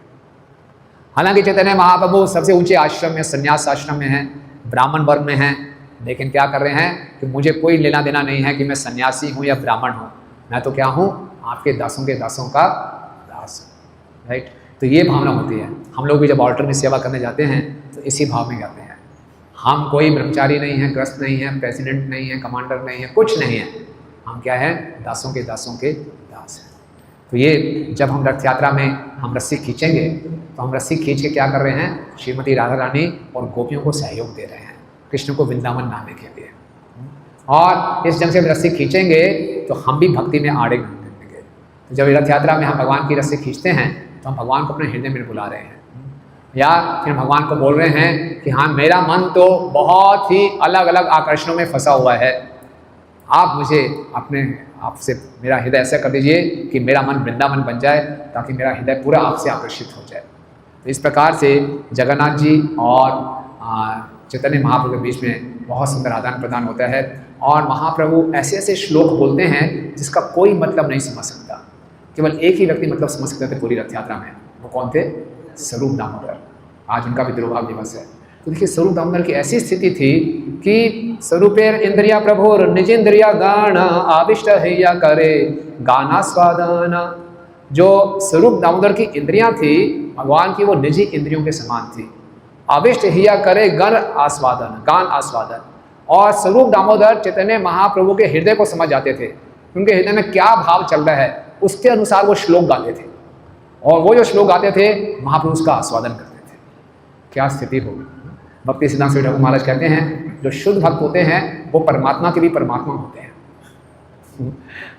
हालांकि चैतन्य महाप्रभु सबसे ऊंचे आश्रम में, संन्यास आश्रम में हैं, ब्राह्मण वर्ग में हैं, लेकिन क्या कर रहे हैं कि मुझे कोई लेना देना नहीं है कि मैं सन्यासी हूँ या ब्राह्मण हूँ, मैं तो क्या हूँ, आपके दासों के दासों का दास हूँ। राइट, तो ये भावना होती है। हम लोग भी जब ऑल्टर में सेवा करने जाते हैं तो इसी भाव में जाते हैं। हम कोई ब्रह्मचारी नहीं है, ग्रस्त नहीं है, प्रेसिडेंट नहीं है, कमांडर नहीं है, कुछ नहीं है। हम क्या है, दासों के दास हैं। तो ये जब हम रथ यात्रा में हम रस्सी खींचेंगे तो हम रस्सी खींच के क्या कर रहे हैं, श्रीमती राधा रानी और गोपियों को सहयोग दे रहे हैं कृष्ण को वृंदावन लाने के लिए। और इस ढंग से रस्सी खींचेंगे तो हम भी भक्ति में आड़े लगेंगे। तो जब रथ यात्रा में हम भगवान की रस्सी खींचते हैं तो हम भगवान को अपने हृदय में बुला रहे हैं, या फिर भगवान को बोल रहे हैं कि हाँ, मेरा मन तो बहुत ही अलग अलग आकर्षणों में फंसा हुआ है, आप मुझे अपने आपसे मेरा हृदय ऐसा कर दीजिए कि मेरा मन वृंदावन बन जाए, ताकि मेरा हृदय पूरा आपसे आकर्षित हो जाए। तो इस प्रकार से जगन्नाथ जी और चैतन्य महाप्रभु के बीच में बहुत सुंदर आदान प्रदान होता है। और महाप्रभु ऐसे ऐसे श्लोक बोलते हैं जिसका कोई मतलब नहीं समझ सकता, केवल एक ही व्यक्ति मतलब समझ सकते थे पूरी रथ यात्रा में। वो कौन थे? स्वरूप दामोदर। आज उनका भी तिरुभाव दिवस है। तो देखिए, स्वरूप दामोदर की ऐसी स्थिति थी कि स्वरूपेर इंद्रिया प्रभुर निजेंद्रिया गान आविष्ट हैया करे गाना स्वादाना। जो स्वरूप दामोदर की इंद्रियां थी भगवान की, वो निजी इंद्रियों के समान थी। आविष्ट हैया करे गण आस्वादन, गान आस्वादन। और स्वरूप दामोदर चैतन्य महाप्रभु के हृदय को समझ जाते थे, उनके हृदय में क्या भाव चल रहा है, उसके अनुसार वो श्लोक गाते थे। और वो जो श्लोक गाते थे महाप्रभु उसका आस्वादन करते थे। क्या स्थिति होगी। भक्ति सिद्धांत स्वामी ठाकुर महाराज कहते हैं, जो शुद्ध भक्त होते हैं वो परमात्मा के भी परमात्मा होते हैं।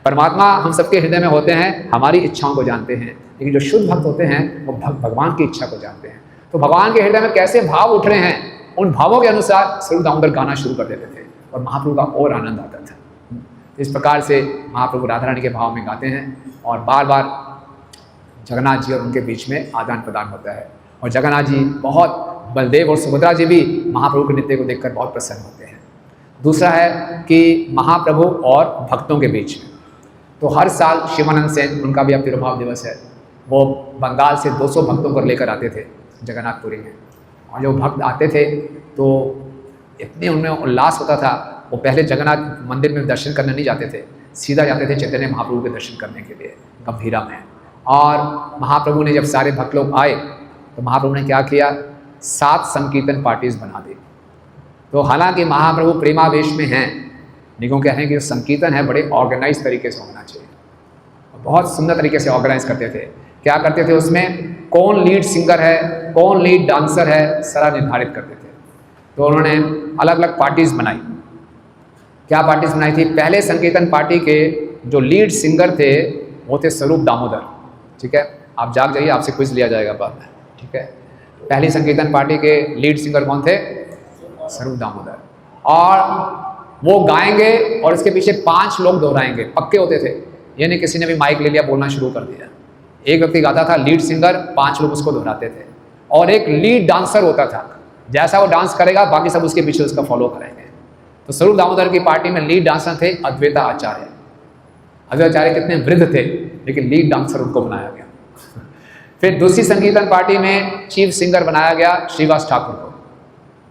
परमात्मा हम सबके हृदय में होते हैं, हमारी इच्छाओं को जानते हैं, लेकिन जो शुद्ध भक्त होते हैं वो भगवान की इच्छा को जानते हैं। तो भगवान के हृदय में कैसे भाव उठ रहे हैं, उन भावों के अनुसार स्वरूप दामोदर गाना शुरू कर देते थे और महाप्रभु का और आनंद आता था। इस प्रकार से महाप्रभु राधा रानी के भाव में गाते हैं और बार बार जगन्नाथ जी और उनके बीच में आदान प्रदान होता है। और जगन्नाथ जी बहुत, बलदेव और सुभद्रा जी भी महाप्रभु के नृत्य को देखकर बहुत प्रसन्न होते हैं। दूसरा है कि महाप्रभु और भक्तों के बीच में, तो हर साल शिवानंद सेन, उनका भी अब तिरुभाव दिवस है, वो बंगाल से 200 भक्तों को लेकर आते थे जगन्नाथपुरी में। और जो भक्त आते थे तो इतने उनमें उल्लास होता था, वो पहले जगन्नाथ मंदिर में दर्शन करने नहीं जाते थे, सीधा जाते थे चैतन्य महाप्रभु के दर्शन करने के लिए गंभीरा में। और महाप्रभु ने जब सारे भक्त लोग आए तो महाप्रभु ने क्या किया, 7 संकीर्तन पार्टीज बना दी। तो हालांकि महाप्रभु प्रेमावेश में हैं, लेकिन कह रहे हैं कि संकीर्तन है बड़े ऑर्गेनाइज तरीके से होना चाहिए। बहुत सुंदर तरीके से ऑर्गेनाइज करते थे। क्या करते थे उसमें, कौन लीड सिंगर है, कौन लीड डांसर है, सारा निर्धारित करते थे। तो उन्होंने अलग अलग पार्टीज बनाई। क्या पार्टीज बनाई थी? पहले संकीर्तन पार्टी के जो लीड सिंगर थे वो थे स्वरूप दामोदर। ठीक है, आप जाग जाइए, आपसे क्विज लिया जाएगा बाद में। ठीक है, पहली संकीर्तन पार्टी के लीड सिंगर कौन थे? स्वरूप दामोदर। और वो गाएंगे और इसके पीछे 5 लोग दोहराएंगे, पक्के होते थे। ये नहीं किसी ने भी माइक ले लिया, बोलना शुरू कर दिया। एक व्यक्ति गाता था, लीड सिंगर, 5 लोग उसको दोहराते थे। और एक लीड डांसर होता था, जैसा वो डांस करेगा बाकी सब उसके पीछे उसका फॉलो करेंगे। तो स्वरूप दामोदर की पार्टी में लीड डांसर थे अद्वैता आचार्य। अद्वैता आचार्य कितने वृद्ध थे, लेकिन लीड डांसर उनको बनाया गया। फिर दूसरी संकीर्तन पार्टी में चीफ सिंगर बनाया गया श्रीवास ठाकुर को,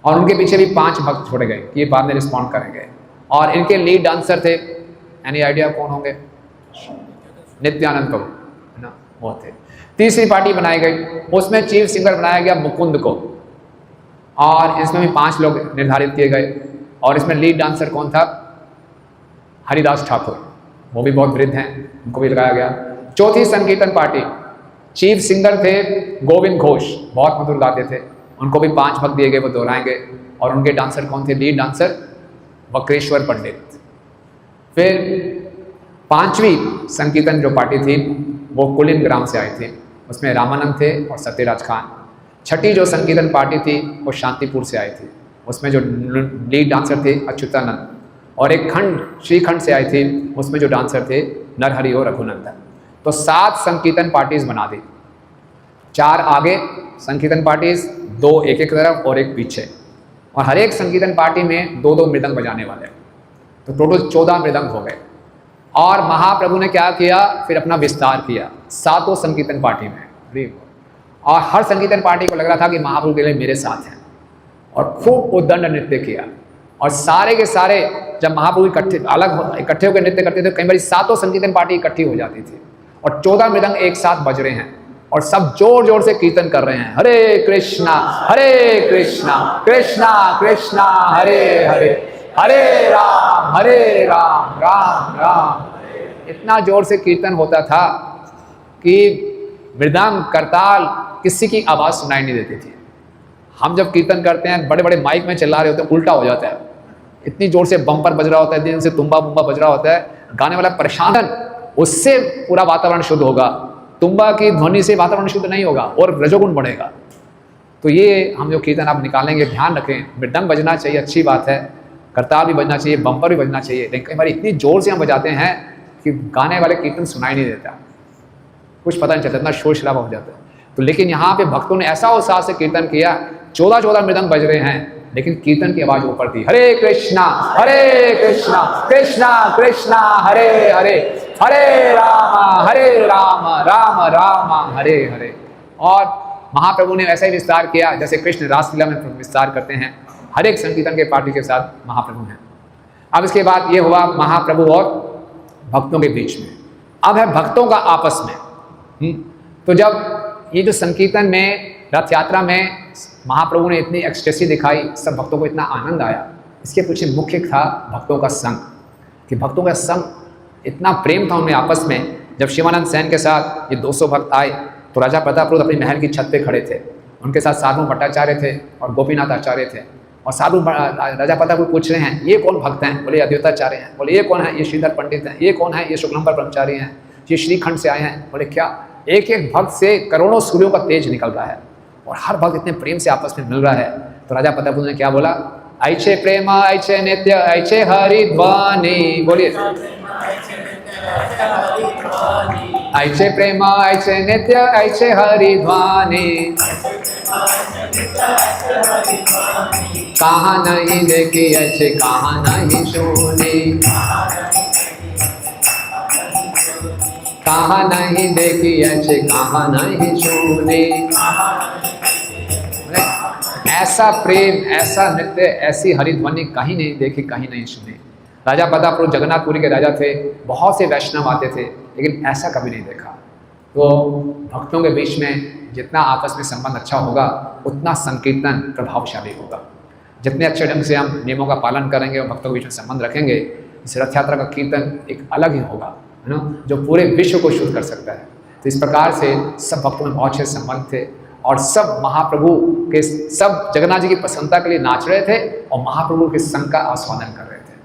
और उनके पीछे भी 5 भक्त छोड़े गए, ये बाद में रिस्पॉन्ड करेंगे। और इनके लीड डांसर थे, एनी आइडिया कौन होंगे? नित्यानंद प्रभु, है ना, वो थे। तीसरी पार्टी बनाई गई, उसमें चीफ सिंगर बनाया गया मुकुंद को, और इसमें भी 5 लोग निर्धारित किए गए। और इसमें लीड डांसर कौन था? हरिदास ठाकुर, वो भी बहुत वृद्ध हैं, उनको भी लगाया गया। चौथी संकीर्तन पार्टी, चीफ सिंगर थे गोविंद घोष, बहुत मधुर गाते थे, उनको भी 5 भक्त दिए गए, वो दोहराएंगे। और उनके डांसर कौन थे? लीड डांसर वक्रेश्वर पंडित। फिर 5वीं संकीर्तन जो पार्टी थी वो कुलीन ग्राम से आई थी, उसमें रामानंद थे और सत्यराज खान। 6ठी जो संकीर्तन पार्टी थी वो शांतिपुर से आई थी, उसमें जो लीड डांसर थे अच्युतानंद। और एक खंड श्रीखंड से आई थी, उसमें जो डांसर थे नरहरि और रघुनंदन। तो 7 संकीर्तन पार्टीज बना दी, 4 आगे संकीर्तन पार्टीज, 2 एक एक तरफ और एक पीछे। और हर एक संकीर्तन पार्टी में 2-2 मृदंग बजाने वाले, तो टोटल 14 मृदंग हो गए। और महाप्रभु ने क्या किया, फिर अपना विस्तार किया 7 संकीर्तन पार्टी में। और हर संकीर्तन पार्टी को लग रहा था कि महाप्रभु के लिए मेरे साथ हैं, और खूब उद्दंड नृत्य किया। और सारे के सारे जब महाप्रभु इकट्ठे होकर नृत्य करते थे, कई बार 7 संकीर्तन पार्टी इकट्ठी हो जाती थी और 14 मृदंग एक साथ बज रहे हैं और सब जोर जोर से कीर्तन कर रहे हैं, हरे कृष्णा कृष्णा कृष्णा हरे हरे, हरे राम राम राम। इतना जोर से कीर्तन होता था कि मृदंग करताल किसी की आवाज़ सुनाई नहीं देती थी। हम जब कीर्तन करते हैं बड़े बड़े माइक में चिल्ला रहे होते हैं, उल्टा हो जाता है, इतनी जोर से बम्पर बज रहा होता है, दिन से तुम्बा बुम्बा बज रहा होता है, गाने वाला परेशान, उससे पूरा वातावरण शुद्ध होगा, तुम्बा की ध्वनि से वातावरण शुद्ध नहीं होगा और रजोगुण बढ़ेगा। तो ये हम जो कीर्तन आप निकालेंगे, ध्यान रखें, मृदंग बजना चाहिए, अच्छी बात है, करताल भी बजना चाहिए, बम्पर भी बजना चाहिए, लेकिन कई बार इतनी जोर से हम बजाते हैं कि गाने वाले कीर्तन सुनाई नहीं देता, कुछ पता नहीं चलता, इतना शोर शराबा हो जाता है। तो लेकिन यहाँ पे भक्तों ने ऐसा उत्साह से कीर्तन किया, 14 मृदंग बज रहे हैं, लेकिन कीर्तन की आवाज ऊपर थी, हरे कृष्णा कृष्णा कृष्णा हरे हरे, हरे राम राम राम हरे हरे। और महाप्रभु ने ऐसा ही विस्तार किया जैसे कृष्ण रासलीला में विस्तार करते हैं, हर एक संकीर्तन के पार्टी के साथ महाप्रभु हैं। अब इसके बाद ये हुआ महाप्रभु और भक्तों के बीच में। अब है भक्तों का आपस में। तो जब ये जो संकीर्तन में, रथ यात्रा में महाप्रभु ने इतनी एक्सटेसी दिखाई, सब भक्तों को इतना आनंद आया, इसके पीछे मुख्य था भक्तों का संग, कि भक्तों का संग, इतना प्रेम था उनमें आपस में। जब शिवानंद सेन के साथ ये 200 भक्त आए तो राजा प्रतापरुद्र अपनी महल की छत पे खड़े थे, उनके साथ साधु भट्टाचार्य थे और गोपीनाथ आचार्य थे। और साधु राजा प्रतापरुद्र पूछ रहे हैं, ये कौन भक्त हैं? बोले अद्वैताचार्य हैं। बोले ये कौन है? ये श्रीधर पंडित हैं। ये कौन है? ये शुक्लंबर ब्रह्मचारी हैं। ये श्रीखंड से आए हैं। बोले क्या? एक एक भक्त से करोड़ों सूर्यों का तेज निकल रहा है और हर भक्त इतने प्रेम से आपस में मिल रहा है। तो राजा प्रतापरुद्र ने क्या बोला? ऐचे प्रेम ऐचे नित्य ऐचे हरिध्वनि। बोलिए, ऐचे प्रेम ऐचे नित्य ऐचे हरिध्वनि, कहाँ नहीं देखी ऐसे कहाँ नहीं सुनी, कहाँ नहीं देखी ऐसे कहाँ नहीं सुनी। ऐसा प्रेम, ऐसा नृत्य, ऐसी हरिध्वनि कहीं नहीं देखी, कहीं नहीं सुनी। राजा प्रतापरुद्र जगन्नाथपुरी के राजा थे, बहुत से वैष्णव आते थे, लेकिन ऐसा कभी नहीं देखा। तो भक्तों के बीच में जितना आपस में संबंध अच्छा होगा, उतना संकीर्तन प्रभावशाली होगा। जितने अच्छे ढंग से हम नियमों का पालन करेंगे और भक्तों के बीच में संबंध रखेंगे, इस रथ यात्रा का कीर्तन एक अलग ही होगा, है ना, जो पूरे विश्व को शुद्ध कर सकता है। तो इस प्रकार से सब भक्तों में बहुत अच्छे संबंध थे और सब महाप्रभु के, सब जगन्नाथ जी की प्रसन्नता के लिए नाच रहे थे और महाप्रभु के संग का आस्वादन कर रहे थे।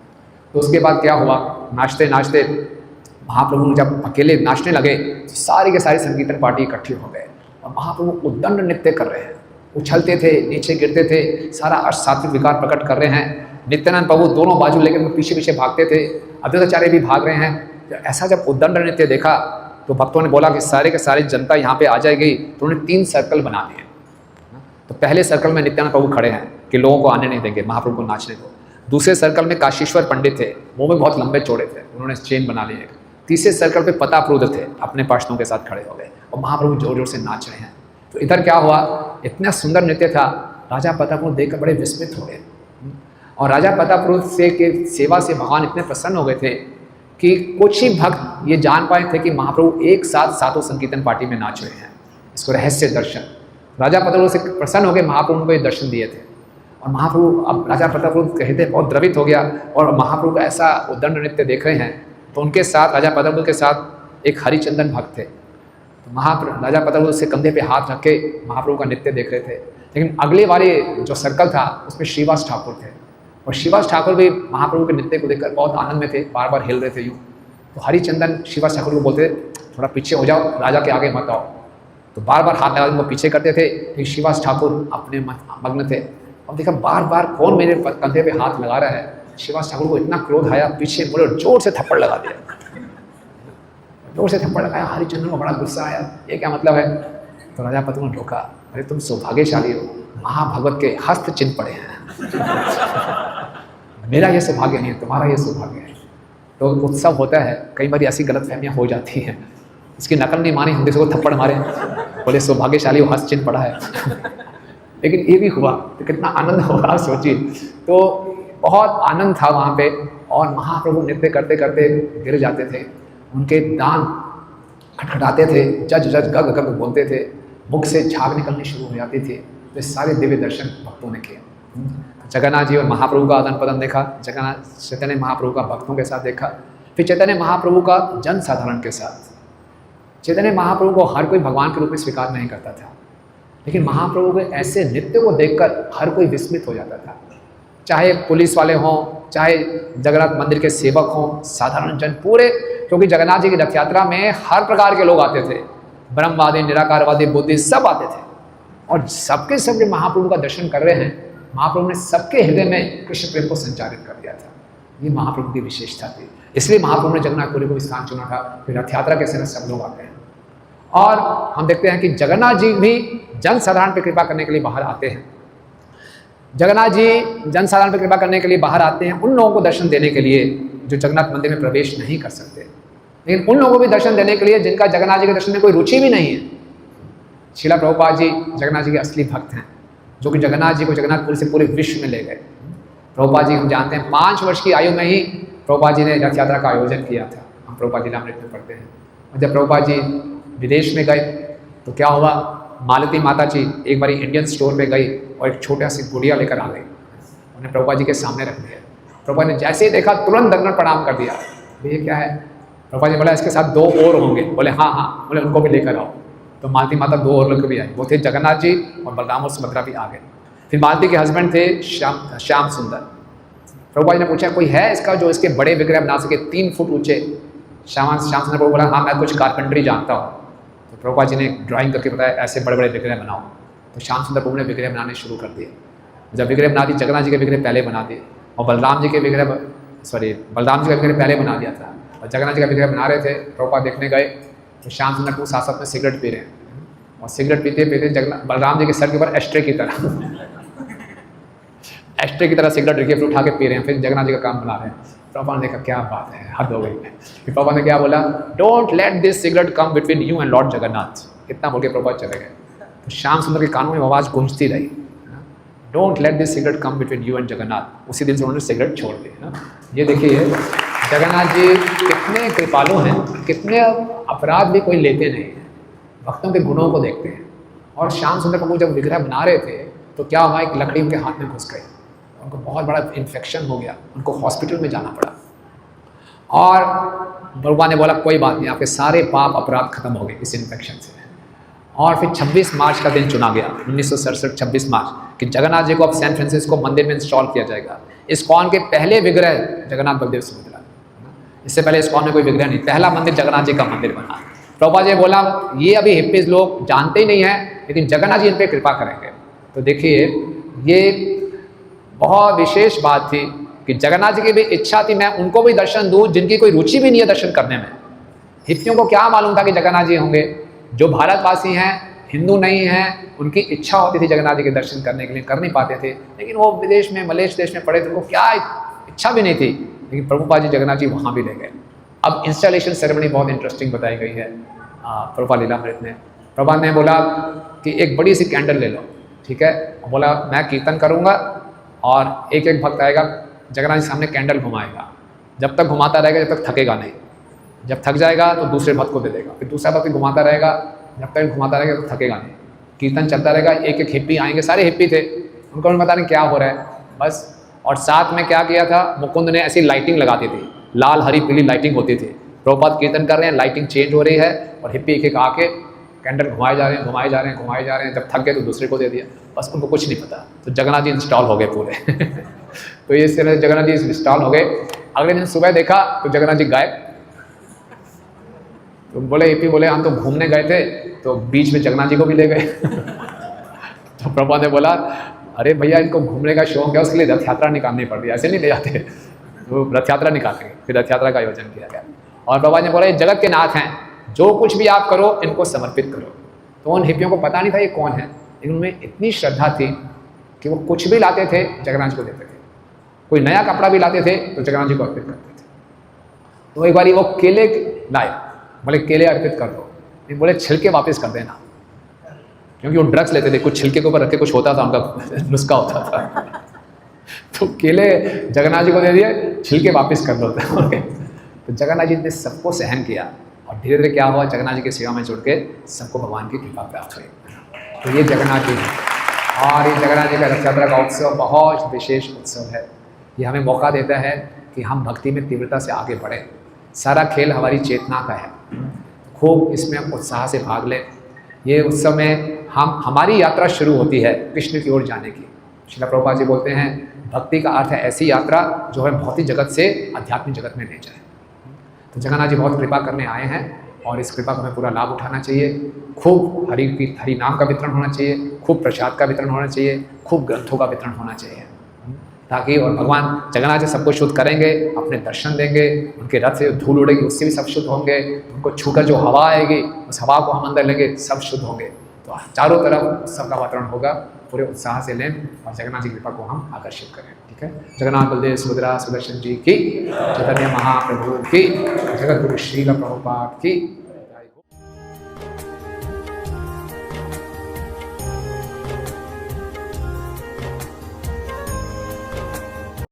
तो उसके बाद क्या हुआ? नाचते नाचते महाप्रभु जब अकेले नाचने लगे तो सारी के सारी संकीर्तन पार्टी इकट्ठी हो गए और महाप्रभु उद्दंड नृत्य कर रहे हैं, उछलते थे, नीचे गिरते थे, सारा अष्टसात्विक विकार प्रकट कर रहे हैं। नित्यानंद प्रभु दोनों बाजू लेकर पीछे पीछे भागते थे, अद्वैताचार्य भी भाग रहे हैं। ऐसा जब उद्दंड नृत्य देखा तो भक्तों ने बोला कि सारे के सारी जनता यहाँ पे आ जाएगी, तो उन्होंने 3 सर्कल बना दिए। तो पहले सर्कल में नित्यानंद प्रभु खड़े हैं कि लोगों को आने नहीं देंगे, महाप्रभु को नाचने दो। दूसरे सर्कल में काशीश्वर पंडित थे, मुँह में बहुत लंबे चौड़े थे, उन्होंने चेन बना लिए। तीसरे सर्कल पे प्रतापरुद्र थे, अपने पार्षदों के साथ खड़े हो गए और महाप्रभु जोर जोर से नाच रहे हैं। तो इधर क्या हुआ? इतना सुंदर नृत्य था, राजा प्रतापरुद्र देखकर बड़े विस्मित हो गए। और राजा प्रतापरुद्र से के सेवा से भगवान इतने प्रसन्न हो गए थे कि कुछ ही भक्त ये जान पाए थे कि महाप्रभु एक साथ 7 संकीर्तन पार्टी में नाच रहे हैं। इसको रहस्य दर्शन, राजा प्रतापरुद्र से प्रसन्न हो गए, महाप्रभु को ये दर्शन दिए थे। और महाप्रभु, अब राजा प्रतापरुद्र कहते बहुत द्रवित हो गया और महाप्रभु का ऐसा उद्दंड नृत्य देख रहे हैं। तो उनके साथ, राजा प्रतापरुद्र के साथ एक हरिचंदन भक्त थे। तो राजा प्रतापरुद्र से कंधे पे हाथ रख के महाप्रभु का नृत्य देख रहे थे। लेकिन अगले वाले जो सर्कल था उसमें श्रीवास ठाकुर थे और श्रीवास ठाकुर भी महाप्रभु के नृत्य को देखकर बहुत आनंद में थे, बार बार हिल रहे थे यूँ। तो हरिचंदन श्रीवास ठाकुर को बोलते, थोड़ा पीछे हो जाओ, राजा के आगे मत आओ। तो बार बार हाथ लगा वो पीछे करते थे, लेकिन श्रीवास ठाकुर अपने मग्न थे। और देखा बार बार कौन मेरे कंधे पे हाथ लगा रहा है। श्रीवास ठाकुर को इतना क्रोध आया, पीछे बोले, जोर से थप्पड़ लगा दिया, जोर से थप्पड़ लगाया। हरिचंदन को बड़ा गुस्सा आया, ये क्या मतलब है? तो राजा प्रतापरुद्र ने रोका, अरे तुम सौभाग्यशाली हो, महाभगवत के हस्त चिन्ह पड़े हैं। मेरा ये सौभाग्य नहीं है, तुम्हारा ये सौभाग्य है। तो उत्सव होता है, कई बार ऐसी गलतफहमियां हो जाती हैं, इसकी नकल नहीं मानी, हम दूसरे को थप्पड़ मारे, बोले सौभाग्यशाली वो हस्त चिन्ह पड़ा है। लेकिन ये भी हुआ तो कितना आनंद होगा आप सोचिए। तो बहुत आनंद था वहाँ पे, और महाप्रभु नृत्य करते करते गिर जाते थे, उनके दांत खटखटाते थे, जज जज गग गग बोलते थे, मुख से झाग निकलनी शुरू हो जाती थी। तो सारे दिव्य दर्शन भक्तों ने किए। जगन्नाथ जी और महाप्रभु का आदान प्रदान देखा, जगन्नाथ चैतन्य महाप्रभु का भक्तों के साथ देखा, फिर चैतन्य महाप्रभु का जन साधारण के साथ। चैतन्य महाप्रभु को हर कोई भगवान के रूप में स्वीकार नहीं करता था, लेकिन महाप्रभु के ऐसे नृत्य को देखकर हर कोई विस्मित हो जाता था। चाहे पुलिस वाले हों, चाहे जगन्नाथ मंदिर के सेवक हों, साधारण जन पूरे, क्योंकि जगन्नाथ जी की रथ यात्रा में हर प्रकार के लोग आते थे, ब्रह्मवादी, निराकारवादी, बुद्धिस्ट सब आते थे, और सबके सब जो महाप्रभु का दर्शन कर रहे हैं, महाप्रभु ने सबके हृदय में कृष्ण प्रेम को संचारित कर दिया था। ये महाप्रभु की विशेषता थी, इसलिए महाप्रभु ने जगन्नाथपुरी को स्थान चुना था। फिर रथ यात्रा के समय सब लोग आते हैं, और हम देखते हैं कि जगन्नाथ जी भी जन साधारण पर कृपा करने के लिए बाहर आते हैं। जगन्नाथ जी जन साधारण पर कृपा करने के लिए बाहर आते हैं, उन लोगों को दर्शन देने के लिए जो जगन्नाथ मंदिर में प्रवेश नहीं कर सकते, लेकिन उन लोगों को भी दर्शन देने के लिए जिनका जगन्नाथ जी के दर्शन में कोई रुचि भी नहीं है। श्रीला प्रभुपाद जी जगन्नाथ जी के असली भक्त हैं, जो कि जगन्नाथ जी को जगन्नाथपुरी से पूरे विश्व में ले गए। प्रभुपाद जी हम जानते हैं 5 वर्ष की आयु में ही प्रभुपाद जी ने रथ यात्रा का आयोजन किया था। हम प्रभुपाद जी नामृत में पढ़ते हैं। और जब प्रभुपाद जी विदेश में गए तो क्या हुआ, मालती माता जी एक बार इंडियन स्टोर में गई और एक छोटा सी गुड़िया लेकर आ गई, उन्हें प्रभुपाद जी के सामने रख दिया। प्रभुपाद ने जैसे ही देखा तुरंत दंडवत प्रणाम कर दिया, ये क्या है। प्रभुपाद जी बोला इसके साथ 2 और होंगे, बोले हाँ हाँ, बोले उनको भी लेकर आओ। तो मालती माता 2 और लोग भी आई, वो थे जगन्नाथ जी और बलराम और सुभद्रा भी आ गए। फिर मालती के हस्बैंड थे श्याम सुंदर। प्रभुपाद जी ने पूछा कोई है इसका जो इसके बड़े विग्रह बना सके 3 फुट ऊंचे। श्याम सुंदर प्रभु बोला हाँ मैं कुछ कारपेंट्री जानता हूँ। तो प्रभुपाद जी ने ड्राइंग करके बताया ऐसे बड़े बड़े विग्रह बनाओ। तो श्याम सुंदर प्रभु ने विग्रह बनाने शुरू कर दिए। जब विग्रह बना दी, जगन्नाथ जी के विग्रह पहले बना दिए, और बलराम जी का विग्रह पहले बना दिया था, और जगन्नाथ जी का विग्रह बना रहे थे। प्रभुपाद देखने गए तो श्याम सुंदर प्रभु साथ साथ में सिगरेट पी रहे हैं, और सिगरेट पीते पीते बलराम जी के सर के ऊपर एस्ट्रे की तरह सिगरेट रखिए फिर उठा के पी रहे हैं। फिर जगन्नाथ जी का काम बना रहे हैं। प्रभुपाद ने कहा क्या बात है, हद हो गई। फिर प्रभुपाद ने क्या बोला, don't let this cigarette come between you and Lord Jagannath. इतना बोल के प्रभुपाद चले गए। तो श्याम सुंदर के कानों में आवाज़ गूंजती रही, don't let this cigarette come between you and Jagannath. उसी दिन से उन्होंने सिगरेट छोड़ दी ना। ये देखिए जगन्नाथ जी कितने कृपालु हैं, कितने अपराध भी कोई लेते नहीं हैं, भक्तों के गुणों को देखते हैं। और श्याम सुंदर प्रभु जब विग्रह बना रहे थे तो क्या हुआ, एक लकड़ी उनके हाथ में घुस गई, उनको बहुत बड़ा इन्फेक्शन हो गया, उनको हॉस्पिटल में जाना पड़ा। और प्रभुपाद ने बोला कोई बात नहीं, आपके सारे पाप अपराध खत्म हो गए इस इन्फेक्शन से। और फिर 26 मार्च का दिन चुना गया 1967 26 मार्च कि जगन्नाथ जी को अब सैन फ्रांसिस्को मंदिर में इंस्टॉल किया जाएगा। इस्कॉन के पहले विग्रह जगन्नाथ बलदेव सुभद्रा, इससे पहले इस्कॉन में कोई विग्रह नहीं, पहला मंदिर जगन्नाथ जी का मंदिर बना। प्रभुपाद जी बोला ये अभी हिप्पीज लोग जानते ही नहीं है, लेकिन जगन्नाथ जी इन पर कृपा करेंगे। तो देखिए ये बहुत विशेष बात थी कि जगन्नाथ जी की भी इच्छा थी मैं उनको भी दर्शन दूँ जिनकी कोई रुचि भी नहीं है दर्शन करने में। हिप्पियों को क्या मालूम था कि जगन्नाथ जी होंगे, जो भारतवासी हैं, हिंदू नहीं हैं, उनकी इच्छा होती थी जगन्नाथ जी के दर्शन करने के लिए, कर नहीं पाते थे। लेकिन वो विदेश में मलेशिया देश में पड़े थे, उनको क्या इच्छा भी नहीं थी, लेकिन प्रभुपाद जी जगन्नाथ जी वहाँ भी ले गए। अब इंस्टॉलेशन सेरेमनी बहुत इंटरेस्टिंग बताई गई है प्रभुपाद लीलामृत में। प्रभुपाद ने बोला कि एक बड़ी सी कैंडल ले लो, ठीक है, बोला मैं कीर्तन करूँगा और एक एक भक्त आएगा जगन्नाथ जी सामने कैंडल घुमाएगा, जब तक घुमाता रहेगा जब तक थकेगा नहीं, जब थक जाएगा तो दूसरे भक्त को दे देगा, फिर दूसरा भक्त घुमाता रहेगा, जब तक घुमाता रहेगा तो थकेगा नहीं, कीर्तन चलता रहेगा। एक एक हिप्पी आएंगे, सारे हिप्पी थे, उनको नहीं पता नहीं क्या हो रहा है बस। और साथ में क्या किया था, मुकुंद ने ऐसी लाइटिंग लगाती थी, लाल हरी पीली लाइटिंग होती थी। प्रभुपाद कीर्तन कर रहे हैं, लाइटिंग चेंज हो रही है और हिप्पी एक एक आके कैंडल घुमाए जा रहे हैं, घुमाए जा रहे हैं, घुमाए जा रहे हैं। जब थक गए तो दूसरे को दे दिया, बस उनको कुछ नहीं पता। तो जगन्नाथ जी इंस्टॉल हो गए पूरे तो इस तरह जगन्नाथ जी इंस्टॉल हो गए। अगले दिन सुबह देखा तो जगन्नाथ जी गायब। तो बोले हिप्पी बोले हम तो घूमने गए थे, तो बीच में जगन्नाथ जी को भी ले गए तो प्रभुपाद ने बोला अरे भैया इनको घूमने का शौक है, उसके लिए रथ यात्रा निकालनी पड़ रही है, ऐसे नहीं ले जाते। तो रथ यात्रा निकालेंगे, फिर रथ यात्रा का आयोजन किया गया। और प्रभुपाद ने बोला ये जगत के नाथ हैं, जो कुछ भी आप करो इनको समर्पित करो। तो उन हिप्पियों को पता नहीं था ये कौन है, लेकिन उनमें इतनी श्रद्धा थी कि वो कुछ भी लाते थे जगन्नाथ जी को देते थे। कोई नया कपड़ा भी लाते थे तो जगन्नाथ जी को अर्पित करते थे। तो एक बार वो केले लाए, बोले केले अर्पित कर दो, नहीं बोले छिलके वापस कर देना, क्योंकि वो ड्रग्स लेते थे, कुछ छिलके के ऊपर रख के कुछ होता था, उनका नुस्खा होता था। तो केले जगन्नाथ जी को दे दिए, छिलके वापस कर दो। तो जगन्नाथ जी ने सबको सहन किया और धीरे धीरे क्या हुआ, जगन्नाथ जी की सेवा में जुड़ के सबको भगवान की कृपा प्राप्त हुई। तो ये जगन्नाथ जी है और ये जगन्नाथ जी का रथ यात्रा का उत्सव बहुत विशेष उत्सव है। ये हमें मौका देता है कि हम भक्ति में तीव्रता से आगे बढ़ें। सारा खेल हमारी चेतना का है, खूब इसमें उत्साह से भाग लें। ये उत्सव में हमारी यात्रा शुरू होती है कृष्ण की ओर जाने की। श्रील प्रभुपाद जी बोलते हैं भक्ति का अर्थ है ऐसी यात्रा जो हमें भौतिक जगत से आध्यात्मिक जगत में ले जाए। तो जगन्नाथ जी बहुत कृपा करने आए हैं और इस कृपा का हमें पूरा लाभ उठाना चाहिए। खूब हरि नाम का वितरण होना चाहिए, खूब प्रसाद का वितरण होना चाहिए, खूब ग्रंथों का वितरण होना चाहिए, ताकि और भगवान जगन्नाथ जी सबको शुद्ध करेंगे, अपने दर्शन देंगे, उनके रथ से धूल उड़ेगी उससे भी सब शुद्ध होंगे, उनको छूकर जो हवा आएगी उस हवा को हम अंदर लेंगे, सब शुद्ध होंगे। तो चारों तरफ सबका वातावरण होगा, पूरे उत्साह से लें और जगन्नाथ जी की कृपा को हम आकर्षित करें। ठीक है, जगन्नाथ बलदेव सुभद्रा सुदर्शन जी की, चैतन्य महाप्रभु की, जगत गुरु श्रील प्रभुपाद की।